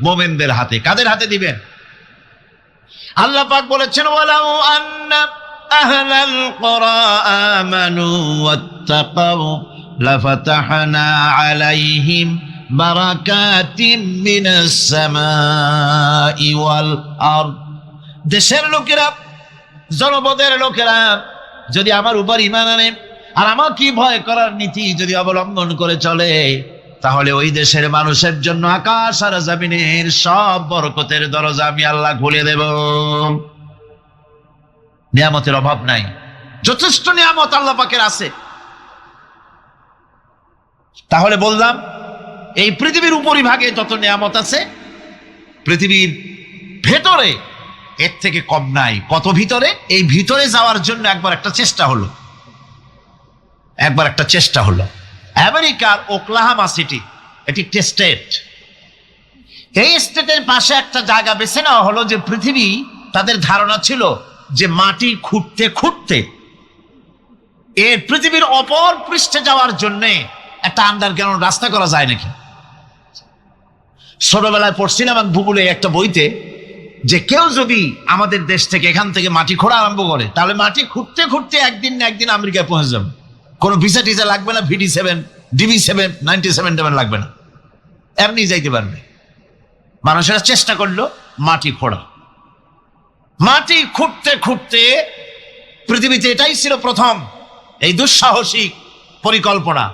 মোমেনদের হাতে। কাদের হাতে দিবেন? আল্লাহ পাক বলেছেন, ওয়ালাউ আন্না আহলাল কুরা আমানু ওয়াত্তাকাউ লাফাতাহনা আলাইহিম বারাকাতিম মিনাস সামাই ওয়াল আরদ। দেশের লোকেরা, জনপদের লোকেরা যদি আমার উপর ঈমান আনে আর আমার কি ভয় করার নীতি যদি অবলম্বন করে চলে, তাহলে ওই দেশের মানুষের জন্য আকাশ আর জমিনের সব বরকতের দরজা আমি আল্লাহ খুলে দেব। নিয়ামতের অভাব নাই, যথেষ্ট নিয়ামত আল্লাহ পাকের আছে। তাহলে বললাম, এই পৃথিবীর উপরিভাগে যত নিয়ামত আছে, পৃথিবীর ভেতরে এর থেকে কম নাই। কত ভিতরে? এই ভিতরে যাওয়ার জন্য একবার একটা চেষ্টা হলো। আমেরিকার ওকলাহামা সিটি, এটি একটি স্টেট। এই স্টেটের পাশে একটা জায়গা বেছে নেওয়া হলো, যে পৃথিবী, তাদের ধারণা ছিল যে মাটি খুঁড়তে খুঁড়তে এর পৃথিবীর অপর পৃষ্ঠে যাওয়ার জন্য একটা আন্ডারগ্রাউন্ড রাস্তা করা যায় নাকি। ছোটবেলায় পড়ছিলাম ভূগোলে একটা বইতে, যে কেউ যদি আমাদের দেশ থেকে, এখান থেকে মাটি খোঁড়া আরম্ভ করে, তাহলে মাটি খুঁড়তে খুঁড়তে একদিন না একদিন আমেরিকায় পৌঁছে যাবে। কোনো ভিসা টিসা লাগবে না, VD7, DB7, 97 লাগবে না, এমনি যাইতে পারবে। মানুষেরা চেষ্টা করলো মাটি খোঁড়া। মাটি খুঁড়তে খুঁড়তে পৃথিবীতে এটাই ছিল প্রথম এই দুঃসাহসিক পরিকল্পনা।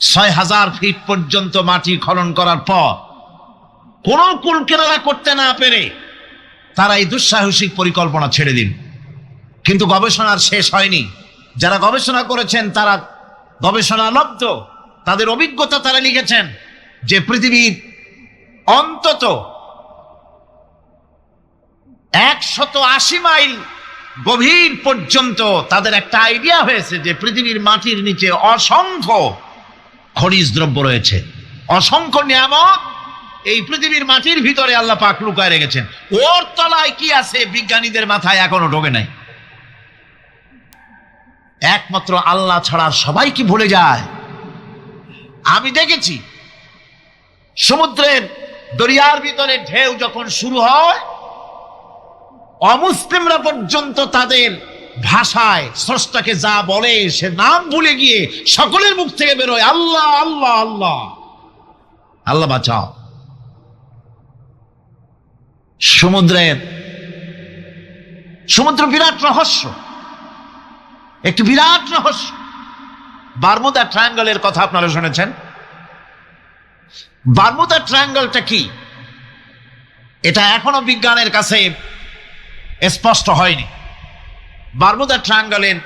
৬,০০০ ফিট পর্যন্ত মাটি খনন করার পর কোন কুল কিনারা করতে না পেরে তারা এই দুঃসাহসিক পরিকল্পনা ছেড়ে দিন। কিন্তু গবেষণার শেষ হয়নি। যারা গবেষণা করেছেন তারা গবেষণালব্ধ, তাদের অভিজ্ঞতা তারা লিখেছেন যে পৃথিবীর অন্তত ১৮০ মাইল গভীর পর্যন্ত তাদের একটা আইডিয়া হয়েছে যে পৃথিবীর মাটির নিচে অসংখ্য খনিজ দ্রব্য রয়েছে, অসংখ্য নিয়ামত এই পৃথিবীর মাটির ভিতরে আল্লাহ পাক লুকায় রেখেছেন। ওর তলায় কি আছে বিজ্ঞানীদের মাথায় এখনো ঢোকে নাই। একমাত্র আল্লাহ ছাড়া সবাই কি ভুলে যায়? আমি দেখেছি সমুদ্রের দরিয়ার ভিতরে ঢেউ যখন শুরু হয়, অমুসলিমরা পর্যন্ত তাদের ভাষায় স্রষ্টাকে যা বলে সে নাম ভুলে গিয়ে সকলের মুখ থেকে বেরোয় আল্লাহ আল্লাহ আল্লাহ, আল্লাহ বাঁচাও। সমুদ্র বিরাট রহস্য, একটি বিরাট রহস্য। বারমুদা ট্রায়াঙ্গলের কথা আপনারা শুনেছেন। বারমুদা ট্রায়াঙ্গলটা কি, এটা এখনো বিজ্ঞানের কাছে স্পষ্ট হয়নি। বারমুদা ট্রায়াঙ্গলের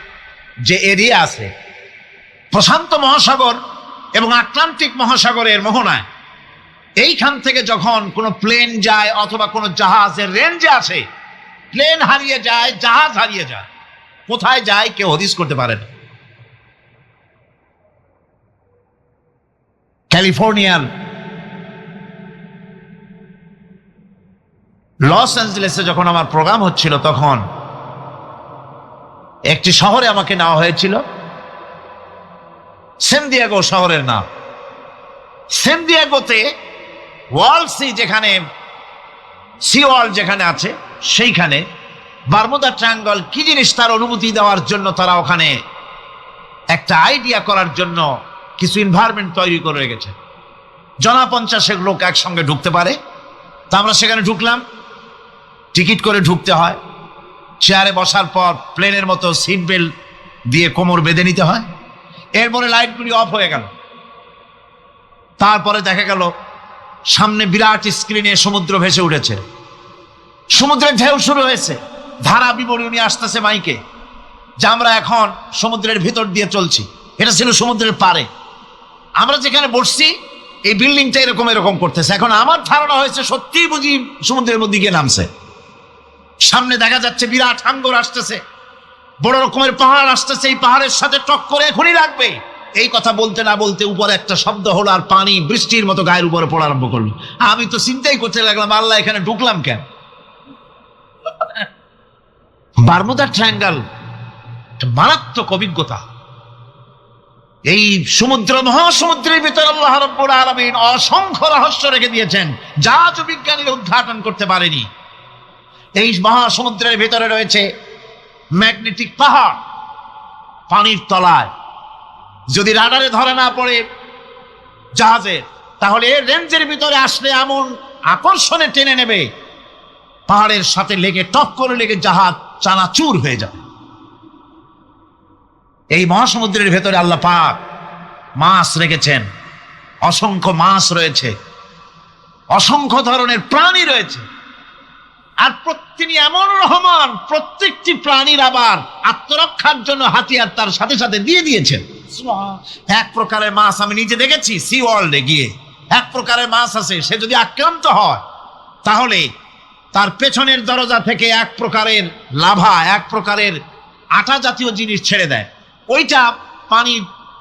যে এরিয়া আছে, প্রশান্ত মহাসাগর এবং আটলান্টিক মহাসাগরের মোহনায়, এইখান থেকে যখন কোনো প্লেন যায় অথবা কোনো জাহাজের রেঞ্জে আসে, প্লেন হারিয়ে যায়, জাহাজ হারিয়ে যায়, কোথায় যায় কেউ হদিস করতে পারে না। ক্যালিফোর্নিয়ার লস অ্যাঞ্জেলেসে যখন আমার প্রোগ্রাম হচ্ছিল, তখন একটি শহরে আমাকে নেওয়া হয়েছিল, সেন দিয়েগো শহরের নাম। সেন দিয়েগোতে ওয়ার্ল্ড সি, যেখানে সি ওয়ার্ল্ড যেখানে আছে, সেইখানে বারমুদা ট্রায়াঙ্গল কি জিনিস তার অনুমতি দেওয়ার জন্য তারা ওখানে একটা আইডিয়া করার জন্য কিছু এনভায়রনমেন্ট তৈরি করে রেখেছে। 50 লোক একসঙ্গে ঢুকতে পারে। তা আমরা সেখানে ঢুকলাম, টিকিট করে ঢুকতে হয়। চেয়ারে বসার পর প্লেনের মতো সিট বেল্ট দিয়ে কোমর বেঁধে নিতে হয়। এরপরে লাইটগুলি অফ হয়ে গেল। তারপরে দেখা গেল সামনে বিরাট স্ক্রিনে সমুদ্র ভেসে উঠেছে, সমুদ্রের ঢেউ শুরু হয়েছে, ধারা বিবরণী আসতেছে মাইকে যে আমরা এখন সমুদ্রের ভিতর দিয়ে চলছি। এটা ছিল সমুদ্রের পারে। আমরা যেখানে বসছি এই বিল্ডিংটা এরকম এরকম করতেছে। এখন আমার ধারণা হয়েছে সত্যিই বুঝি সমুদ্রের মধ্যে গিয়ে নামছে। সামনে দেখা যাচ্ছে বিরাট হাঙ্গর আসতেছে, বড় রকমের পাহাড় আসতেছে, এই পাহাড়ের সাথে টক্করে এখনই লাগবে। এই কথা বলতে না বলতে উপরে একটা শব্দ হলো, আর পানি বৃষ্টির মতো গায়ের উপরে পড়া আরম্ভ করলো। আমি তো চিন্তাই করতে লাগলাম, আল্লাহ এখানে ঢুকলাম কেন? বারমুদা ট্রায়াঙ্গল মারাত্মক অভিজ্ঞতা। এই সমুদ্র, মহাসমুদ্রের ভিতরে আল্লাহ রাব্বুল আলামিন অসংখ্য রহস্য রেখে দিয়েছেন, যা আজ বিজ্ঞানীরা উদ্ঘাটন করতে পারেনি। এই মহাসমুদ্রের ভিতরে রয়েছে ম্যাগনেটিক পাহাড় পানির তলায়। যদি রাডারে ধরা না পড়ে জাহাজের, তাহলে এর রেঞ্জের ভিতরে আসলে এমন আকর্ষণে টেনে নেবে, পাহাড়ের সাথে লেগে টপ করে লেগে জাহাজ চানাচুর হয়ে যাবে। এই মহাসমুদ্রের ভেতরে আল্লাহ পাক মাছ রেখেছেন, অসংখ্য মাছ রয়েছে, অসংখ্য ধরনের প্রাণী রয়েছে। আর তিনি এমন রহমান, প্রত্যেকটি প্রাণীর আবার আত্মরক্ষার জন্য হাতিয়ার তার সাথে সাথে দিয়ে দিয়েছেন। এক প্রকারের মাছ আমি নিজে দেখেছি সি ওয়ার্ল্ডে গিয়ে, এক প্রকারের মাছ আছে, সে যদি আক্রান্ত হয় তাহলে তার পেছনের দরজা থেকে এক প্রকারের লাভা, এক প্রকারের আটা জাতীয় জিনিস ছেড়ে দেয়। ওইটা পানি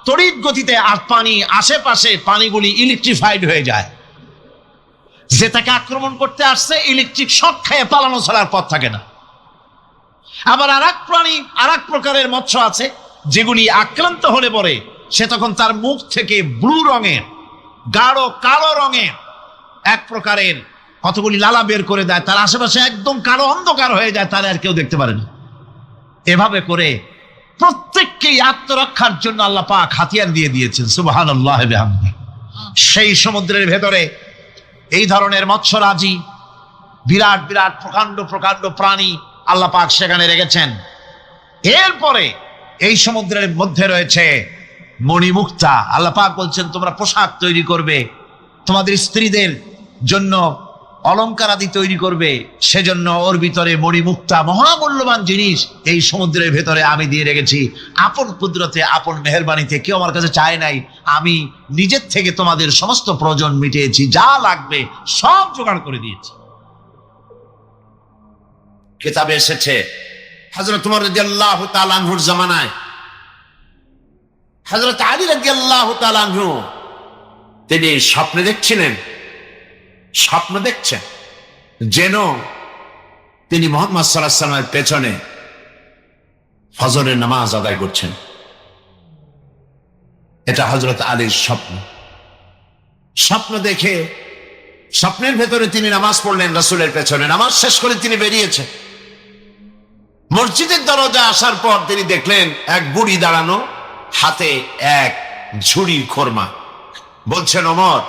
তড়িৎ গতিতে, আর পানি আশেপাশে পানিগুলি ইলেকট্রিফাইড হয়ে যায়। যে তাকে আক্রমণ করতে আসছে ইলেকট্রিক শক খেয়ে পালানো ছাড়ার পথ থাকে না। আবার আর এক প্রাণী, আর এক প্রকারের মৎস্য আছে যেগুলি আক্রান্ত হলে পরে সে তখন তার মুখ থেকে ব্লু রঙের, গাঢ় কালো রঙের এক প্রকারের কতগুলি লালা বের করে দেয়, তার আশেপাশে একদম কালো অন্ধকার হয়ে যায়, তাহলে আর কেউ দেখতে পারে না। এভাবে করে প্রত্যেককেই আত্মরক্ষার জন্য আল্লাহ পাক হাতিয়ার দিয়ে দিয়েছেন। সুবহানাল্লাহ বিহামদিহি। সেই সমুদ্রের ভেতরে এই ধরনের মৎস্যরাজি, বিরাট বিরাট প্রকাণ্ড প্রকাণ্ড প্রাণী আল্লাহ পাক সেখানে রেখেছেন। এরপরে এই সমুদ্রের মধ্যে রয়েছে মণিমুক্তা। আল্লাহ পাক বলছেন তোমরা পোশাক তৈরি করবে, তোমাদের স্ত্রীদের জন্য অলংকার আদি তৈরি করবে, সেজন্য ওর ভিতরে মণিমুক্তা মহামূল্যবান জিনিস এই সমুদ্রের ভেতরে আমি দিয়ে রেখেছি। আপন কুদরতে আপন মেহেরবানিতে কেউ আমার কাছে চায় নাই, আমি নিজের থেকে তোমাদের সমস্ত প্রয়োজন মিটিয়েছি, যা লাগবে সব জোগাড় করে দিয়েছি। কিতাবে এসেছে হযরত ওমর রাদিয়াল্লাহু তাআলা আনহুর জামানায় হযরত আলী রাদিয়াল্লাহু তাআলা আনহু তিনি স্বপ্নে দেখছিলেন, স্বপ্ন দেখছেন যেন তিনি মুহাম্মদ সাল্লাল্লাহু আলাইহি ওয়াসাল্লামের পেছনে ফজরের নামাজ আদায় করছেন। এটা হযরত আলীর স্বপ্ন। স্বপ্ন দেখে স্বপ্নের ভেতরে তিনি নামাজ পড়লেন রাসূলের পেছনে। নামাজ শেষ করে তিনি বেরিয়েছেন। মসজিদের দরজা আসার পর তিনি দেখলেন এক বুড়ি দাঁড়ানো, হাতে এক ঝুড়ি খোরমা। বলছেন ওমর,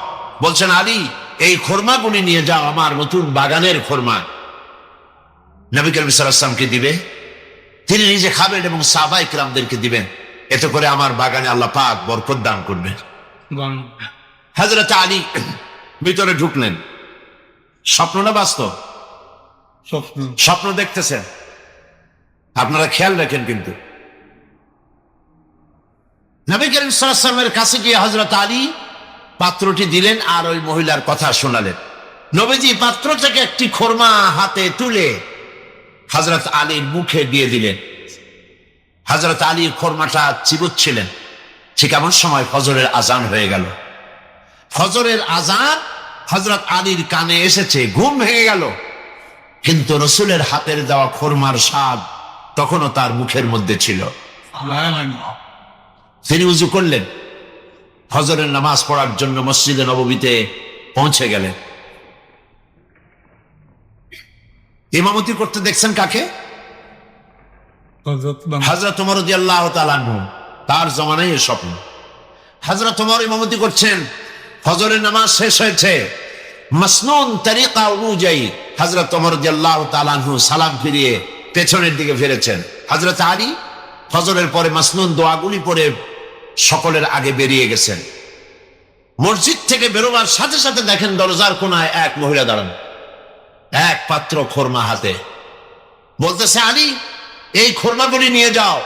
বলছেন আলী, এই খোরমাগুলি নিয়ে যাও, আমার নতুন বাগানের খোরমা। নবী করিম সাল্লাল্লাহু আলাইহি ওয়াসাল্লামকে দিবে, তিনি নিজে খাবেন এবং সাহাবায়ে কিরামদেরকে দিবেন। এতে করে আমার বাগানে আল্লাহ পাক বরকত দান করবেন। হযরত আলী ভিতরে ঢুকলেন। স্বপ্ন না বাস্তব? স্বপ্ন দেখতেছেন। আপনারা খেয়াল রাখেন। কিন্তু নবী করিম সাল্লাল্লাহু আলাইহি ওয়াসাল্লামের কাছে গিয়ে হযরত আলী পাত্রটি দিলেন আর ওই মহিলার কথা শোনালেন। নবীজি পাত্র থেকে একটি খোরমা হাতে তুলে হযরত আলীর মুখে দিয়ে দিলেন। হযরত আলী খোরমাটা চিবুচ্ছিলেন। ঠিক এমন সময় ফজরের আজান হয়ে গেল। ফজরের আজান হযরত আলীর কানে এসেছে, ঘুম ভেঙে গেল। কিন্তু রাসূলের হাতের দেওয়া খোরমার স্বাদ তখনও তার মুখের মধ্যে ছিল। তিনি উযু করলেন, ফজরের নামাজ পড়ার জন্য মসজিদে নববীতে পৌঁছে গেলেন। ইমামতি করতে দেখছেন কাকে? হযরত ওমর রাদিয়াল্লাহু তাআলা আনহু। তার জমানায় এই স্বপ্ন। হযরত ওমর ইমামতি করছেন, ফজরের নামাজ শেষ হয়েছে, মাসনুন তরিকা অনুযায়ী হযরত ওমর রাদিয়াল্লাহু তাআলা আনহু সালাম ফিরিয়ে পেছনের দিকে ফিরেছেন। হযরত আলী ফজরের পরে মাসনুন দোয়াগুলি পড়ে সকলের আগে বেরিয়ে গেছেন। মসজিদ থেকে বেরোবার সাথে সাথে দেখেন দরজার কোনায় এক মহিলা দাঁড়ানো, এক পাত্র খোরমা হাতে। বলতেছে, আলী, এই খোরমাগুলি নিয়ে যাও,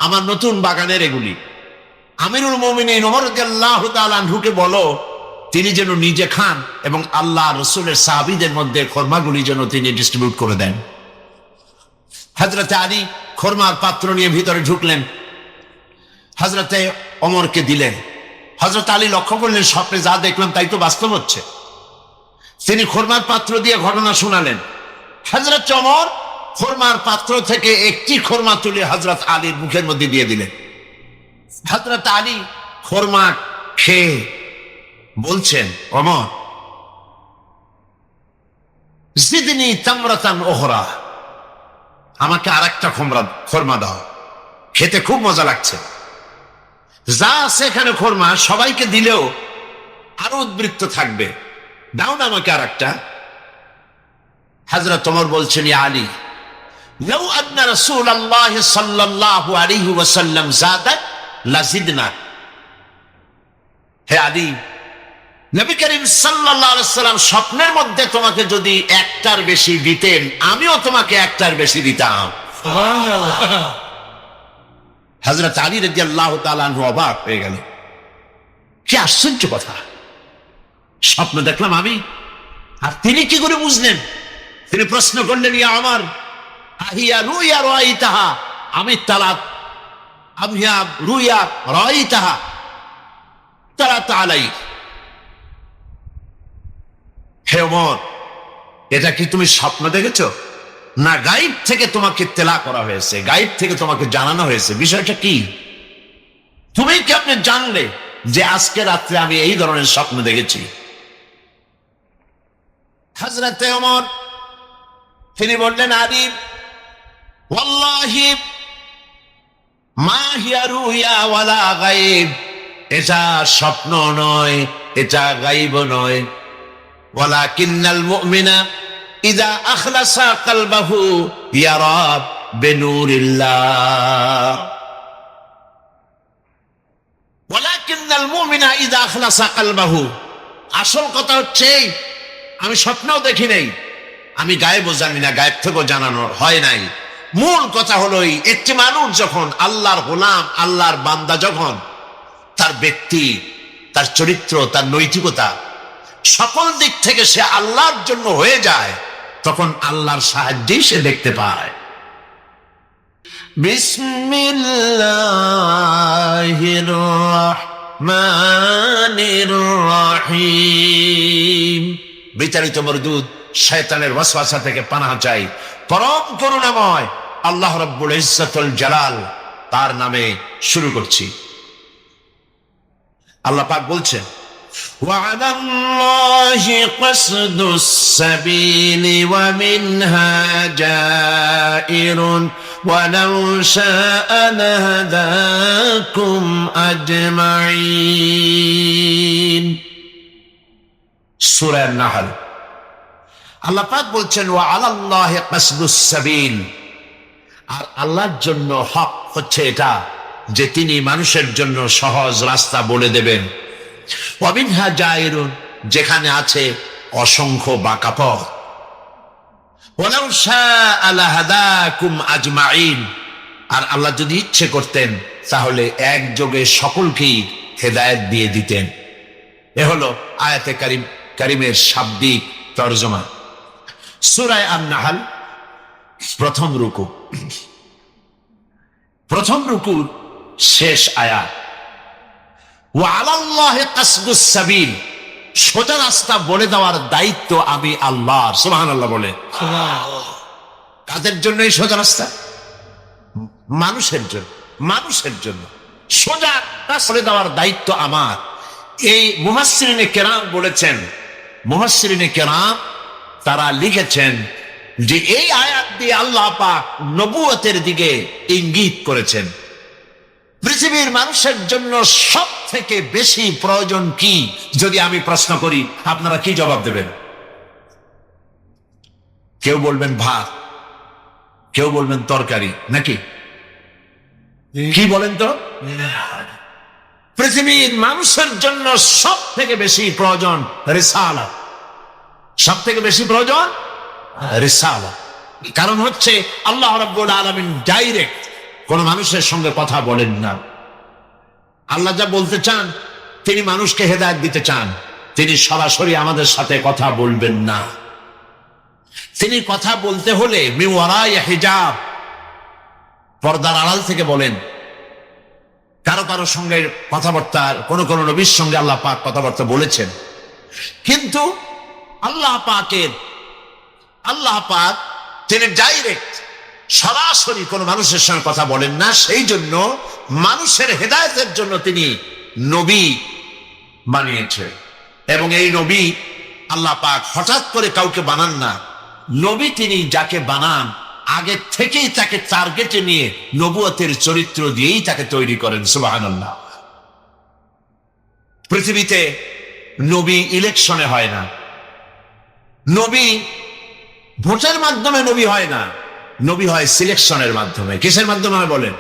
আমার নতুন বাগানের এগুলি। আমিরুল মুমিনিন ওমর রাদিয়াল্লাহু তাআলা আনহুকে বলো তিনি যেন নিজে খান এবং আল্লাহ রাসূলের সাহাবীদের মধ্যে খোরমাগুলি যেন তিনি ডিস্ট্রিবিউট করে দেন। হযরত আলী খোরমার পাত্র নিয়ে ভিতরে ঢুকলেন, হযরতে ওমরকে দিলেন। হযরত আলী লক্ষ্য করলেন স্বপ্নে যা দেখলাম তাই তো বাস্তব হচ্ছে। তিনি খোরমার পাত্র দিয়ে ঘটনা শোনালেন। হযরত ওমর খোরমার পাত্র থেকে একটি খোরমা তুলে হযরত আলীর মুখের মধ্যে দিয়ে দিলেন। হযরত আলী খোরমা খেয়ে বলছেন, ওমর, জিদনি তামরাতান উখরা, আমাকে আরেকটা খোরমা দাও, খেতে খুব মজা লাগছে। যা আছে এখানে খোরমা সবাইকে দিলেও আরো উদ্বৃত্ত থাকবে, দাও না আমাকে আরেকটা। হযরত ওমর বলছেন, ইয়া আলী, লাউ আন্না রাসূলুল্লাহ সাল্লাল্লাহু আলাইহি ওয়াসাল্লাম যাদাক লাজিদনা। হে আলী, নবী করিম সাল্লাল্লাহু আলাইহি ওয়াসাল্লাম স্বপ্নের মধ্যে তোমাকে যদি একটার বেশি দিতেন, আমিও তোমাকে একটার বেশি দিতাম। সুবহানাল্লাহ। হযরত আলী রাদিয়াল্লাহু তাআলা আনহু অবাক হয়ে গেল। কি আশ্চর্য কথা, স্বপ্ন দেখলাম আমি, আর তিনি কি করে বুঝলেন? তিনি প্রশ্ন করলেন, ইয়া ওমর, আহিয়া রুইয়া রাইতাহা আমি তালাত আমিয়া রুইয়া রাইতাহা তালাত আলাই। হে ওমর, এটা কি তুমি স্বপ্ন দেখেছো না গায়েব থেকে তোমাকে তেলা করা হয়েছে, গায়েব থেকে তোমাকে জানানো হয়েছে? বিষয়টা কি? তুমি কি আপনি জানলে যে আজকে রাত্রে আমি এই ধরনের স্বপ্ন দেখেছি? হযরতে ওমর তিনি বললেন, আলী, ওয়াল্লাহি মা হিয়া রুইয়া ওয়ালা গায়েব, এটা স্বপ্ন নয়, এটা গায়েব নয়। ওয়ালাকিন্নাল মুমিনা ইযা আখলাসা কলবাহু ইয়ারা বিনুরিল্লাহ। ওয়ালাকিন্নাল মুমিনা ইযা আখলাসা কলবাহু, আসল কথা হচ্ছে আমি স্বপ্নও দেখি নাই, আমি গায়েবও জানি না, গায়েব থেকেও জানানো হয় নাই। মূল কথা হলো একটি মানুষ যখন আল্লাহর গোলাম, আল্লাহর বান্দা, যখন তার ব্যক্তি, তার চরিত্র, তার নৈতিকতা সকল দিক থেকে সে আল্লাহর জন্য হয়ে যায়, তখন আল্লাহর সাহায্যেই সে দেখতে পায়। বিসমিল্লাহির রহমানির রহিম। বিতাড়িত মরদুদ শয়তানের ওয়াসওয়াসা থেকে পানাহ চাই পরম করুণাময় আল্লাহ রাব্বুল ইজ্জতুল জালাল, তার নামে শুরু করছি। আল্লাহ পাক বলছেন, وعلى الله قصد السبيل ومنها جائر ولو شاء لهداكم أجمعين। সূরা আন-নাহল। আল্লাহ পাক বলছেন, وعلى الله قصد السبيل, আর আল্লাহর জন্য হক হচ্ছে এটা যে তিনি মানুষের জন্য সহজ রাস্তা বলে দেবেন। ওয়ামিনহা জায়রুন, যেখানে আছে অসংখ্য বাঁকা পথ। ওয়ালাউ শাআ লাহাদাকুম আজমাইন, আর আল্লাহ যদি ইচ্ছে করতেন তাহলে একযোগে সকলকেই হেদায়েত দিয়ে দিতেন। এ হলো আয়াতে কারিমের শাব্দিক তরজমা। সূরা আন-নাহল প্রথম রুকু, প্রথম রুকুর শেষ আয়াত। ওয়া আলাল্লাহি কাসদুস সাবিল, সোজা রাস্তা বলে দেওয়ার দায়িত্ব আমি আল্লাহর। সুবহানাল্লাহ বলে। কাদের জন্য এই সোজা রাস্তা? মানুষের জন্য, মানুষের জন্য সোজা রাস্তা বলে দেওয়ার দায়িত্ব আমার। এই মুফাসসিরিনে কেরাম বলেছেন, মুফাসসিরিনে কেরাম তারা লিখেছেন যে এই আয়াত দিয়ে আল্লাহ পাক নবুয়তের দিকে ইঙ্গিত করেছেন। পৃথিবীর মানুষের জন্য সব থেকে বেশি প্রয়োজন কি যদি আমি প্রশ্ন করি, আপনারা কি জবাব দেবেন? কেউ বলবেন ভাত, কেউ বলবেন তরকারি, নাকি কি বলেন তো? পৃথিবীর মানুষের জন্য সব থেকে বেশি প্রয়োজন রিসালা, সব থেকে বেশি প্রয়োজন রিসালা। কারণ হচ্ছে আল্লাহ রাব্বুল আলামিন ডাইরেক্ট কোন মানুষের সঙ্গে কথা বলেন না। আল্লাহ যা বলতে চান, তিনি মানুষকে হেদায়েত দিতে চান, তিনি সরাসরি আমাদের সাথে কথা বলবেন না। তিনি কথা বলতে হলে মিন ওয়ারাই হিজাব, পর্দার আড়াল থেকে বলেন। কারো কারো সঙ্গে কথাবার্তা, কোন কোন নবীর সঙ্গে আল্লাহ পাক কথাবার্তা বলেছেন, কিন্তু আল্লাহ পাক তিনি ডাইরেক্ট সরাসরি কোন মানুষের সঙ্গে কথা বলেন না। সেই জন্য মানুষের হেদায়েতের জন্য তিনি নবী বানিয়েছেন। এবং এই নবী আল্লাহ পাক হঠাৎ করে কাউকে বানান না। নবী তিনি যাকে বানান আগে থেকেই তাকে টার্গেটে নিয়ে নবুয়তের চরিত্র দিয়েই তাকে তৈরি করেন। সুবহানাল্লাহ। পৃথিবীতে নবী ইলেকশনে হয় না, নবী ভোটের মাধ্যমে নবী হয় না, নবী হয় সিলেকশনের মাধ্যমে। কিসের মাধ্যমে হয় বলেন?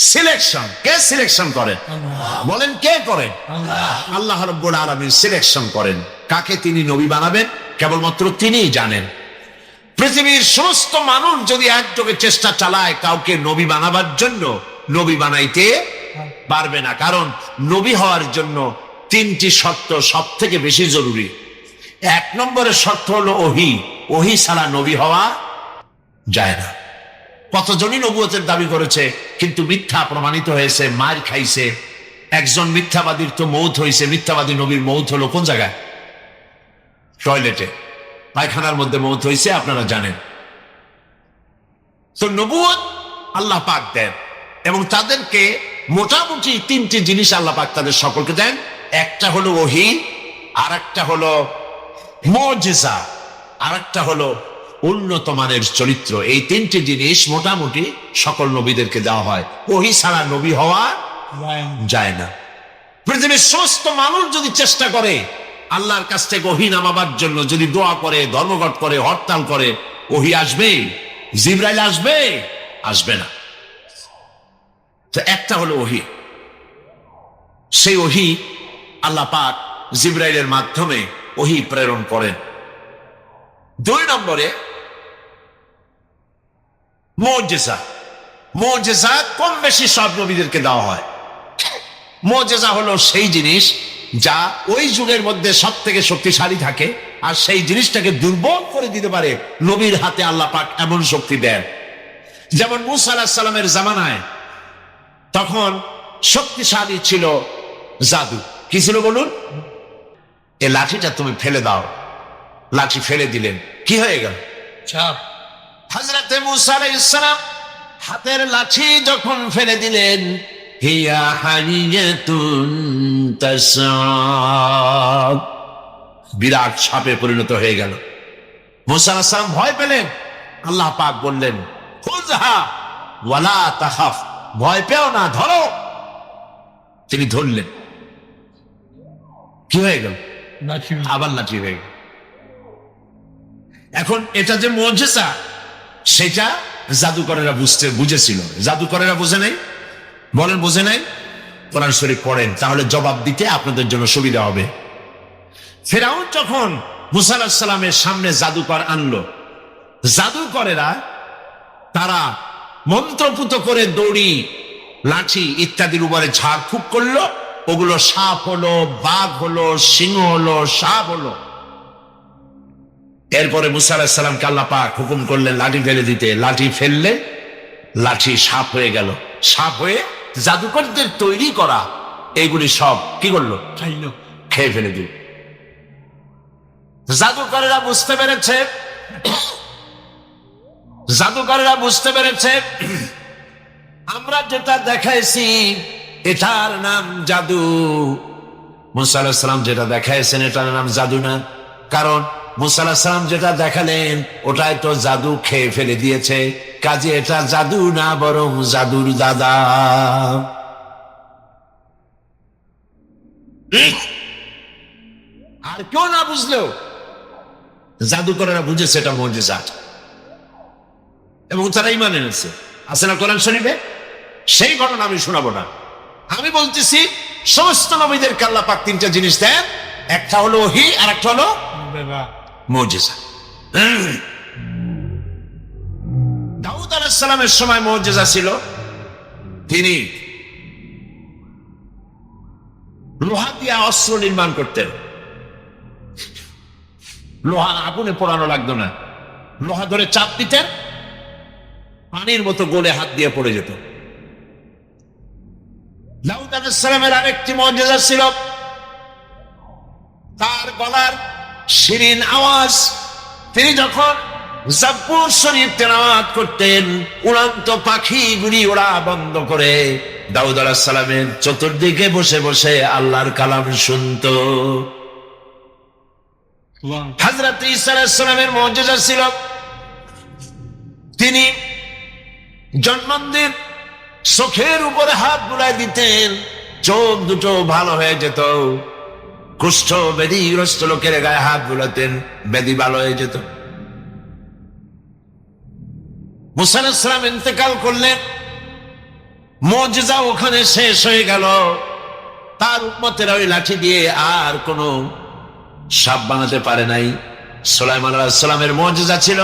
সিলেকশন। কে সিলেকশন করেন বলেন? কে করেন? আল্লাহ রাব্বুল আলামিন সিলেকশন করেন। কাকে তিনি নবী বানাবেন কেবলমাত্র তিনিই জানেন। পৃথিবীর সমস্ত মানুষ যদি একযোগে চেষ্টা চালায় কাউকে নবী বানাবার জন্য, নবী বানাইতে পারবে না। কারণ নবী হওয়ার জন্য তিনটি শর্ত সব থেকে বেশি জরুরি। এক নম্বরের শর্ত হলো ওহী। ওহী ছাড়া নবী হওয়া যায় না। কতজনই নবুয়তের দাবি করেছে কিন্তু মিথ্যা প্রমাণিত হয়েছে, মার খাইছে। একজন মিথ্যাবাদীর তো মৌত হয়েছে। মিথ্যাবাদী নবীর মৌত হলো কোন জায়গায়? টয়লেটে, পায়খানার মধ্যে মৌত হয়েছে, আপনারা জানেন। তো নবুয়ত আল্লাহ পাক দেন এবং তাদেরকে মোটামুটি তিনটি জিনিস আল্লাহ পাক তাদের সকলকে দেন। একটা হলো ওহী, আর একটা হলো মুজিজা, আর একটা হলো উন্নত মানের চরিত্র। এই তিনটি জিনিস মোটামুটি সকল নবীদেরকে দেওয়া হয়। ওহী ছাড়া নবী হওয়া যায় না। পৃথিবীর সমস্ত মানুষ যদি চেষ্টা করে আল্লাহর কাছ থেকে ওহী নামাবার জন্য, যদি দোয়া করে, ধর্মঘট করে, হরতাল করে, ওহী আসবে? জিবরাইল আসবে? আসবে না। তো একটা হলো ওহী। সেই ওহী আল্লাহ পাক জিবরাইলের মাধ্যমে ওহী প্রেরণ করেন। 2 নম্বরে মুজিজা। মুজিজা কম বেশি সব নবীদেরকে দেওয়া হয়। মুজিজা হলো সেই জিনিস যা ওই যুগের মধ্যে সব থেকে শক্তিশালী থাকে, আর সেই জিনিসটাকে দুর্বল করে দিতে পারে নবীর হাতে আল্লাহ পাক এমন শক্তি দেন। যেমন মূসা আলাইহিস সালামের জামানায় তখন শক্তিশালী ছিল জাদু। কি ছিল বলুন? এ লাঠিটা তুমি ফেলে দাও। লাঠি ফেলে দিলেন, কি হয়ে গেল? সাপ। হযরতে মূসা আলাইহিস সালাম হাতের লাঠি যখন ফেলে দিলেন, হিয়া হাইয়াতুন তাসআ, বিরাট সাপে পরিণত হয়ে গেল। মূসা আলাইহিস সালাম ভয় পেলেন। আল্লাহ পাক বললেন, খুযহা ওয়ালা তাখাফ, ভয় পেও না, ধরো। তিনি ধরলেন, কি হয়ে গেল? আবার লাঠি হয়ে গেল। এখন এটা যে মুজিজা, সেটা জাদুকরেরা বুঝেছিল। জাদুকরেরা বুঝে নাই? বলেন বুঝে নাই? কোরআন শরীফ পড়েন, তাহলে জবাব দিতে আপনাদের জন্য সুবিধা হবে। ফেরাউন যখন মূসা আলাইহিস সালামের সামনে জাদুকর আনলো, জাদুকরেরা তারা মন্ত্রপুত করে দড়ি, লাঠি ইত্যাদির উপরে ঝাড়ফুঁক করলো। ওগুলো সাপ হলো, বাঘ হলো, সিংহ হলো, সাপ হলো। এরপরে মূসা আলাইহিস সালামকে আল্লাহ পাক হুকুম করলেন লাঠি ফেলে দিতে। লাঠি ফেললে লাঠি সাপ হয়ে গেল। সাপ হয়ে জাদুকরদের তৈরি করা এইগুলি সব কি করলো? খেয়ে ফেলে দিল। জাদুকরেরা বুঝতে পেরেছে, জাদুকরেরা বুঝতে পেরেছে আমরা যেটা দেখাইছি এটার নাম জাদু। মূসা আলাইহিস সালাম যেটা দেখাইছেন এটার নাম জাদু না, কারণ মূসা আলাইহিস সালাম যেটা দেখালেন ওটাই তো জাদু খেয়ে ফেলে দিয়েছে। কাজে এটা জাদু না, বরং জাদুর দাদা। আর কেউ না বুঝলেও জাদুকরেরা বুঝেছে এটা মুজিজা, এবং তারাই মানে নিয়েছে। আছে না কোরআন শরীফে? সেই ঘটনা আমি শোনাবো না। আমি বলতেছি সমস্ত নবীদেরকে আল্লাহ পাক 3টা জিনিস দেন। একটা হলো ওহী, আর একটা হলো মুজিজা। দাউদ আলাইহিস সালামের সময় মুজিজা ছিল, তিনি লোহা দিয়ে অস্ত্র নির্মাণ করতেন। লোহা আগুনে পোড়ানো লাগতো না, লোহা ধরে চাপ দিতেন, পানির মতো গলে হাত দিয়ে পড়ে যেত। দাউদ আলাইহিস সালামের আরেকটি মুজিজা ছিল তার গলার শিরিন আওয়াজ। তিনি যখন জাব্বুর শরীফ তেলাওয়াত করতেন, উড়ন্ত পাখিগুলি ওড়া বন্ধ করে দাউদ আলাইহিস সালামের চতুর্দিকে বসে বসে আল্লাহর কালাম শুনতো। হযরত ঈসা আলাইহিস সালামের মুজিজা ছিল তিনি জন্মদিন চোখের উপরে হাত বুলাই দিতেন, চোখ দুটো ভালো হয়ে যেত। কুষ্ঠ ব্যাধিগ্রস্ত লোকের গায়ে হাত বুলাতেন, ব্যাধি ভালো হয়ে যেত। মূসা আলাইহিস সালাম ইন্তেকাল করলেন, মুজিজা ওখানে শেষ হয়ে গেল। তার উম্মতেরা ওই লাঠি দিয়ে আর কোনো সাপ বানাতে পারে নাই। সুলাইমান আলাইহিস সালামের মুজিজা ছিল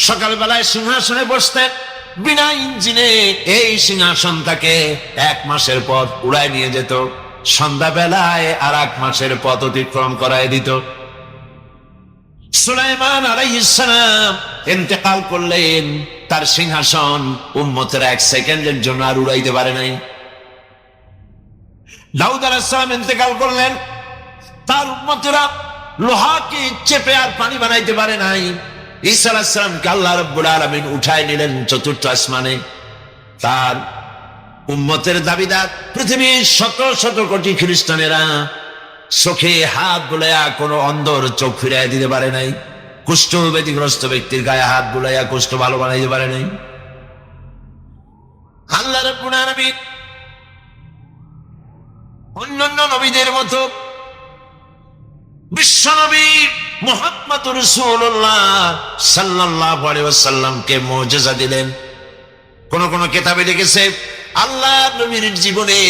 সকালবেলায় সিংহাসনে বসতেন বিনা ইঞ্জিনে। এই সিংহাসনটাকে 1 মাসের পথ উড়ায় নিয়ে যেত, সন্ধ্যাবেলায় আর 1 মাসের পথ অতিক্রম করায় দিত। সুলাইমান আলাইহিস সালাম ইন্তেকাল করলেন, তার সিংহাসন উম্মতেরা 1 সেকেন্ডের জন্য আর উড়াইতে পারে নাই। দাউদ আলাইহিস সালাম ইন্তেকাল করলেন, তার উম্মতেরা লোহাকে চেপে আর পানি বানাইতে পারে নাই। ঈসা আলাইহিস সালামকে আল্লাহ রাব্বুল আলামিন উঠায় নিলেন 4র্থ আসমানে। তার উম্মতের দাবিদার পৃথিবীর শত শত কোটি খ্রিস্টানেরা চোখে হাত বুলাইয়া কোনো অন্ধর চোখ ফিরাইয়া দিতে পারে নাই। কুষ্ঠ ব্যাধিগ্রস্ত ব্যক্তির গায়ে হাত বুলাইয়া কুষ্ঠ ভালো বানাইতে পারে নাই। আল্লাহ রাব্বুল আলামিন অন্যান্য নবীদের মতো বিশ্বনবী মুহাম্মদ রাসূলুল্লাহ সাল্লাল্লাহু আলাইহি ওয়াসাল্লামকে মুজিজা দিলেন। কোন কোন কিতাবে লিখেছে আল্লাহ নবীর জীবনে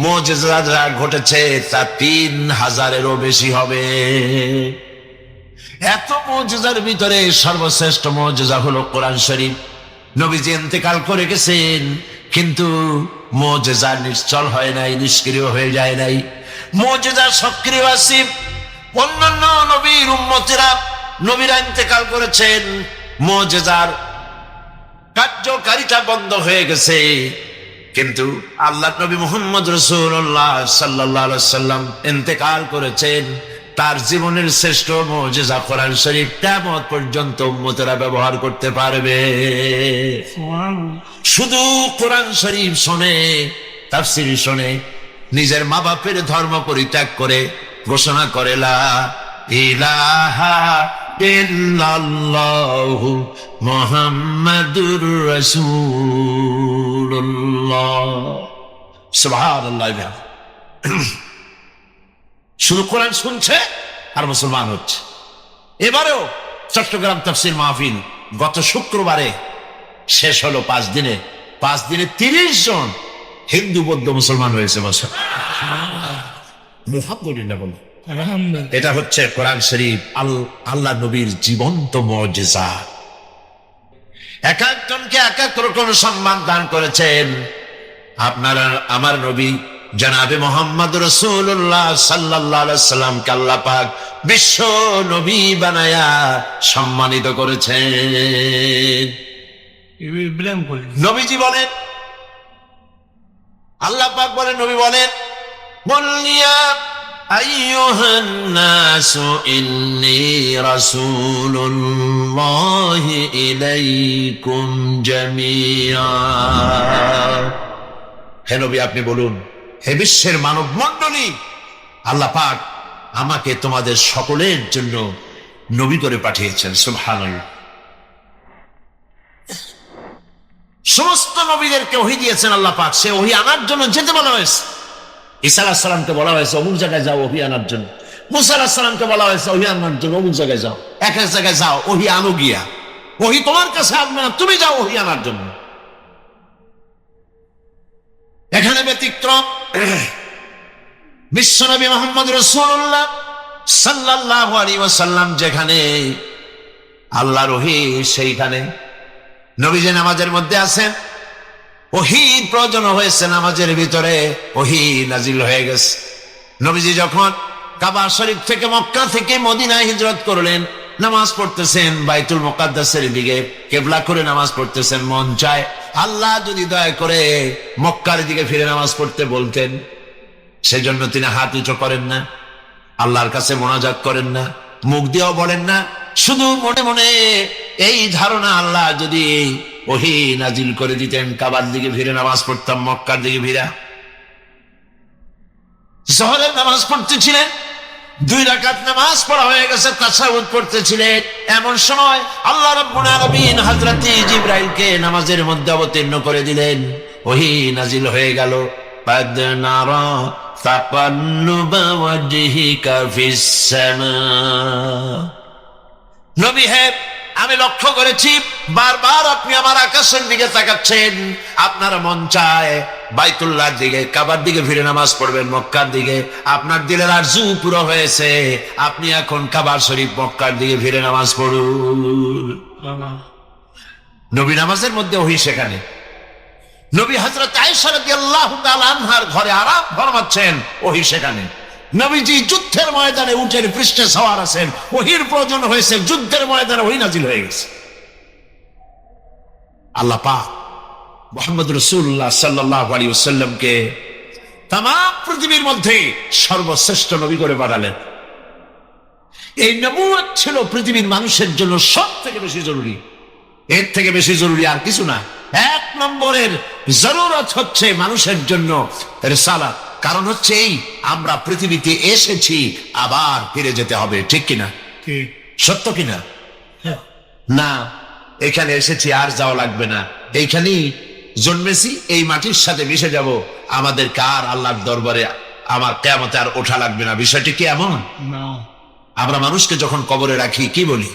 মুজিজা যা ঘটেছে তা 3000-এরও বেশি হবে। এত মুজিজার ভিতরে সর্বশ্রেষ্ঠ মুজিজা হলো কোরআন শরীফ। নবীজি ইন্তেকাল করে গেছেন, কিন্তু মুজিজা নিশ্চল হয় নাই, নিষ্ক্রিয় হয়ে যায় নাই। মুজিজা সক্রিয় আছে। অন্যান্য নবীর উম্মতেরা, নবীরা ইন্তেকাল করেছেন, মুজিজার কার্যকারিতা বন্ধ হয়ে গেছে, কিন্তু আল্লাহ নবী মুহাম্মদ রাসূলুল্লাহ সাল্লাল্লাহু আলাইহি ওয়াসাল্লাম ইন্তেকাল করেছেন। তার জীবনের শ্রেষ্ঠ মুজিজা কোরআন শরীফ কিয়ামত পর্যন্ত উম্মতেরা ব্যবহার করতে পারবে। শুধু কোরআন শরীফ শুনে, তাফসীর শুনে, নিজের মা বাপের ধর্ম পরিত্যাগ করে ঘোষণা করে লা ইলাহা ইল্লাল্লাহু মুহাম্মাদুর রাসূলুল্লাহ, সুবহানাল্লাহ। শুধু কোরআন শুনছে আর মুসলমান হচ্ছে। এবারেও চট্টগ্রাম তাফসীর মাহফিল গত শুক্রবারে শেষ হলো। 5 দিনে 30 জন হিন্দু বৌদ্ধ মুসলমান হয়েছে। আলহামদুলিল্লাহ বলো। এটা হচ্ছে কোরআন শরীফ, আল্লাহ নবীর জীবন্ত মুজিজা। এক একজনকে এক এক রকম সম্মান দান করেছেন। আপনারা আমার নবী জনাবে মুহাম্মদ রাসূলুল্লাহ সাল্লাল্লাহু আলাইহি ওয়াসাল্লামকে আল্লাহ পাক বিশ্ব নবী বানায়া সম্মানিত করেছেন। নবীজি বলেন, আল্লাহ পাক বলেন, নবী বলেন, বলিয়া আইয়ুহান নাসু ইন্নী রাসূলুল্লাহি ইলাইকুম জামিআ। হে নবী, আপনি বলুন, হে বিশ্বের মানব মণ্ডলী, আল্লাহ পাক আমাকে তোমাদের সকলের জন্য নবী করে পাঠিয়েছেন। সুবহানাল্লাহ। সমস্ত নবীদেরকে ওহী দিয়েছেন আল্লাহ পাক, সে ওহী আনার জন্য যেতে বলা হয়েছে। ঈসা আলাইহিস সালামকে বলা হয়েছে অমুক জায়গায় যাও ওহী আনার জন্য। মুসা আলাইহিস সালামকে বলা হয়েছে ওহী আনার জন্য অমুক জায়গায় যাও। এক এক জায়গায় যাও, ওহী আনো গিয়া। ওহী তোমার কাছে আসবে না, তুমি যাও ওহী আনার জন্য। এখানে ব্যতিক্রম বিশ্বনবী মুহাম্মদ রাসূলুল্লাহ সাল্লাল্লাহু আলাইহি ওয়াসাল্লাম যেখানে আল্লাহর ওহী, সেইখানে নবীজি নামাজের মধ্যে আছেন, ওহীর প্রয়োজন হয়েছে, নামাজের ভিতরে ওহী নাজিল হয়ে গেছে। নবীজি যখন কাবা শরীফ থেকে, মক্কা থেকে মদিনায় হিজরত করলেন, নামাজ পড়তেছেন বাইতুল মুকাদ্দাসের দিকে কিবলা করে নামাজ পড়তেছেন। মন চায় আল্লাহ যদি দয়া করে মক্কার দিকে ফিরে নামাজ পড়তে বলতেন, সেজন্য তিনি হাত উঁচু করেন না, আল্লাহর কাছে মোনাজাত করেন না, মুখ দিয়েও বলেন না, শুধু মনে মনে এই ধারণা, আল্লাহ যদি ওহী নাজিল করে দিতেন, কাবার দিকে ফিরে নামাজ পড়তাম, মক্কার দিকে ফিরা। জোহরের নামাজ পড়তেছিলেন, 2 রাকাত নামাজ পড়া হয়ে গেছে, তাশাহুদ পড়তেছিলেন। এমন সময় আল্লাহ রাব্বুল আলামিন হযরত জিবরাইলকে নামাজের মধ্যে অবতীর্ণ করে দিলেন, ওহী নাজিল হয়ে গেল। قد نرى تقلب وجهك في السماء। নবী হে, আমি লক্ষ্য করেছি বারবার আপনি আমার আকাশের দিকে তাকাচ্ছেন। আপনার মন চায় বাইতুল্লাহর দিকে, কাবার দিকে ফিরে নামাজ পড়বেন, মক্কার দিকে। আপনার দিলের আরজু পুরো হয়েছে, আপনি এখন কাবার শরীফ মক্কার দিকে ফিরে নামাজ পড়ুন। নবী নামাজের মধ্যে ওহী সেখানে। নবী হযরত আয়েশা রাদিয়াল্লাহু তাআলা আনহার ঘরে আরাম ফরমাচ্ছেন, ওহী সেখানে। নবীজি যুদ্ধের ময়দানে উটের পৃষ্ঠে সওয়ার আছেন, ওহীর প্রয়োজন হয়েছে, যুদ্ধের ময়দানে ওহী নাজিল হয়ে গেছে। আল্লাহ পাক মুহাম্মদ রাসূলুল্লাহ সাল্লাল্লাহু আলাইহি ওয়াসাল্লামকে তাম পৃথিবীর মধ্যে সর্বশ্রেষ্ঠ নবী করে পাঠালেন। এই নবুয়ত ছিল পৃথিবীর মানুষের জন্য সব থেকে বেশি জরুরি। এর থেকে বেশি জরুরি আর কিছু না। 1 নম্বরের জরুরত হচ্ছে মানুষের জন্য রিসালাত। কারণ হচ্ছে এই, আমরা পৃথিবীতে এসেছি, আবার ফিরে যেতে হবে। ঠিক কিনা? সত্য কিনা? না, এখানে এসেছি, আর যাওয়া লাগবে না, এইখানেই জন্মেছি, এই মাটির সাথে মিশে যাব, আমাদের কার আল্লাহর দরবারে আমার কিয়ামতে আর ওঠা লাগবে না। বিষয়টি কি এমন? আমরা মানুষকে যখন কবরে রাখি কি বলি?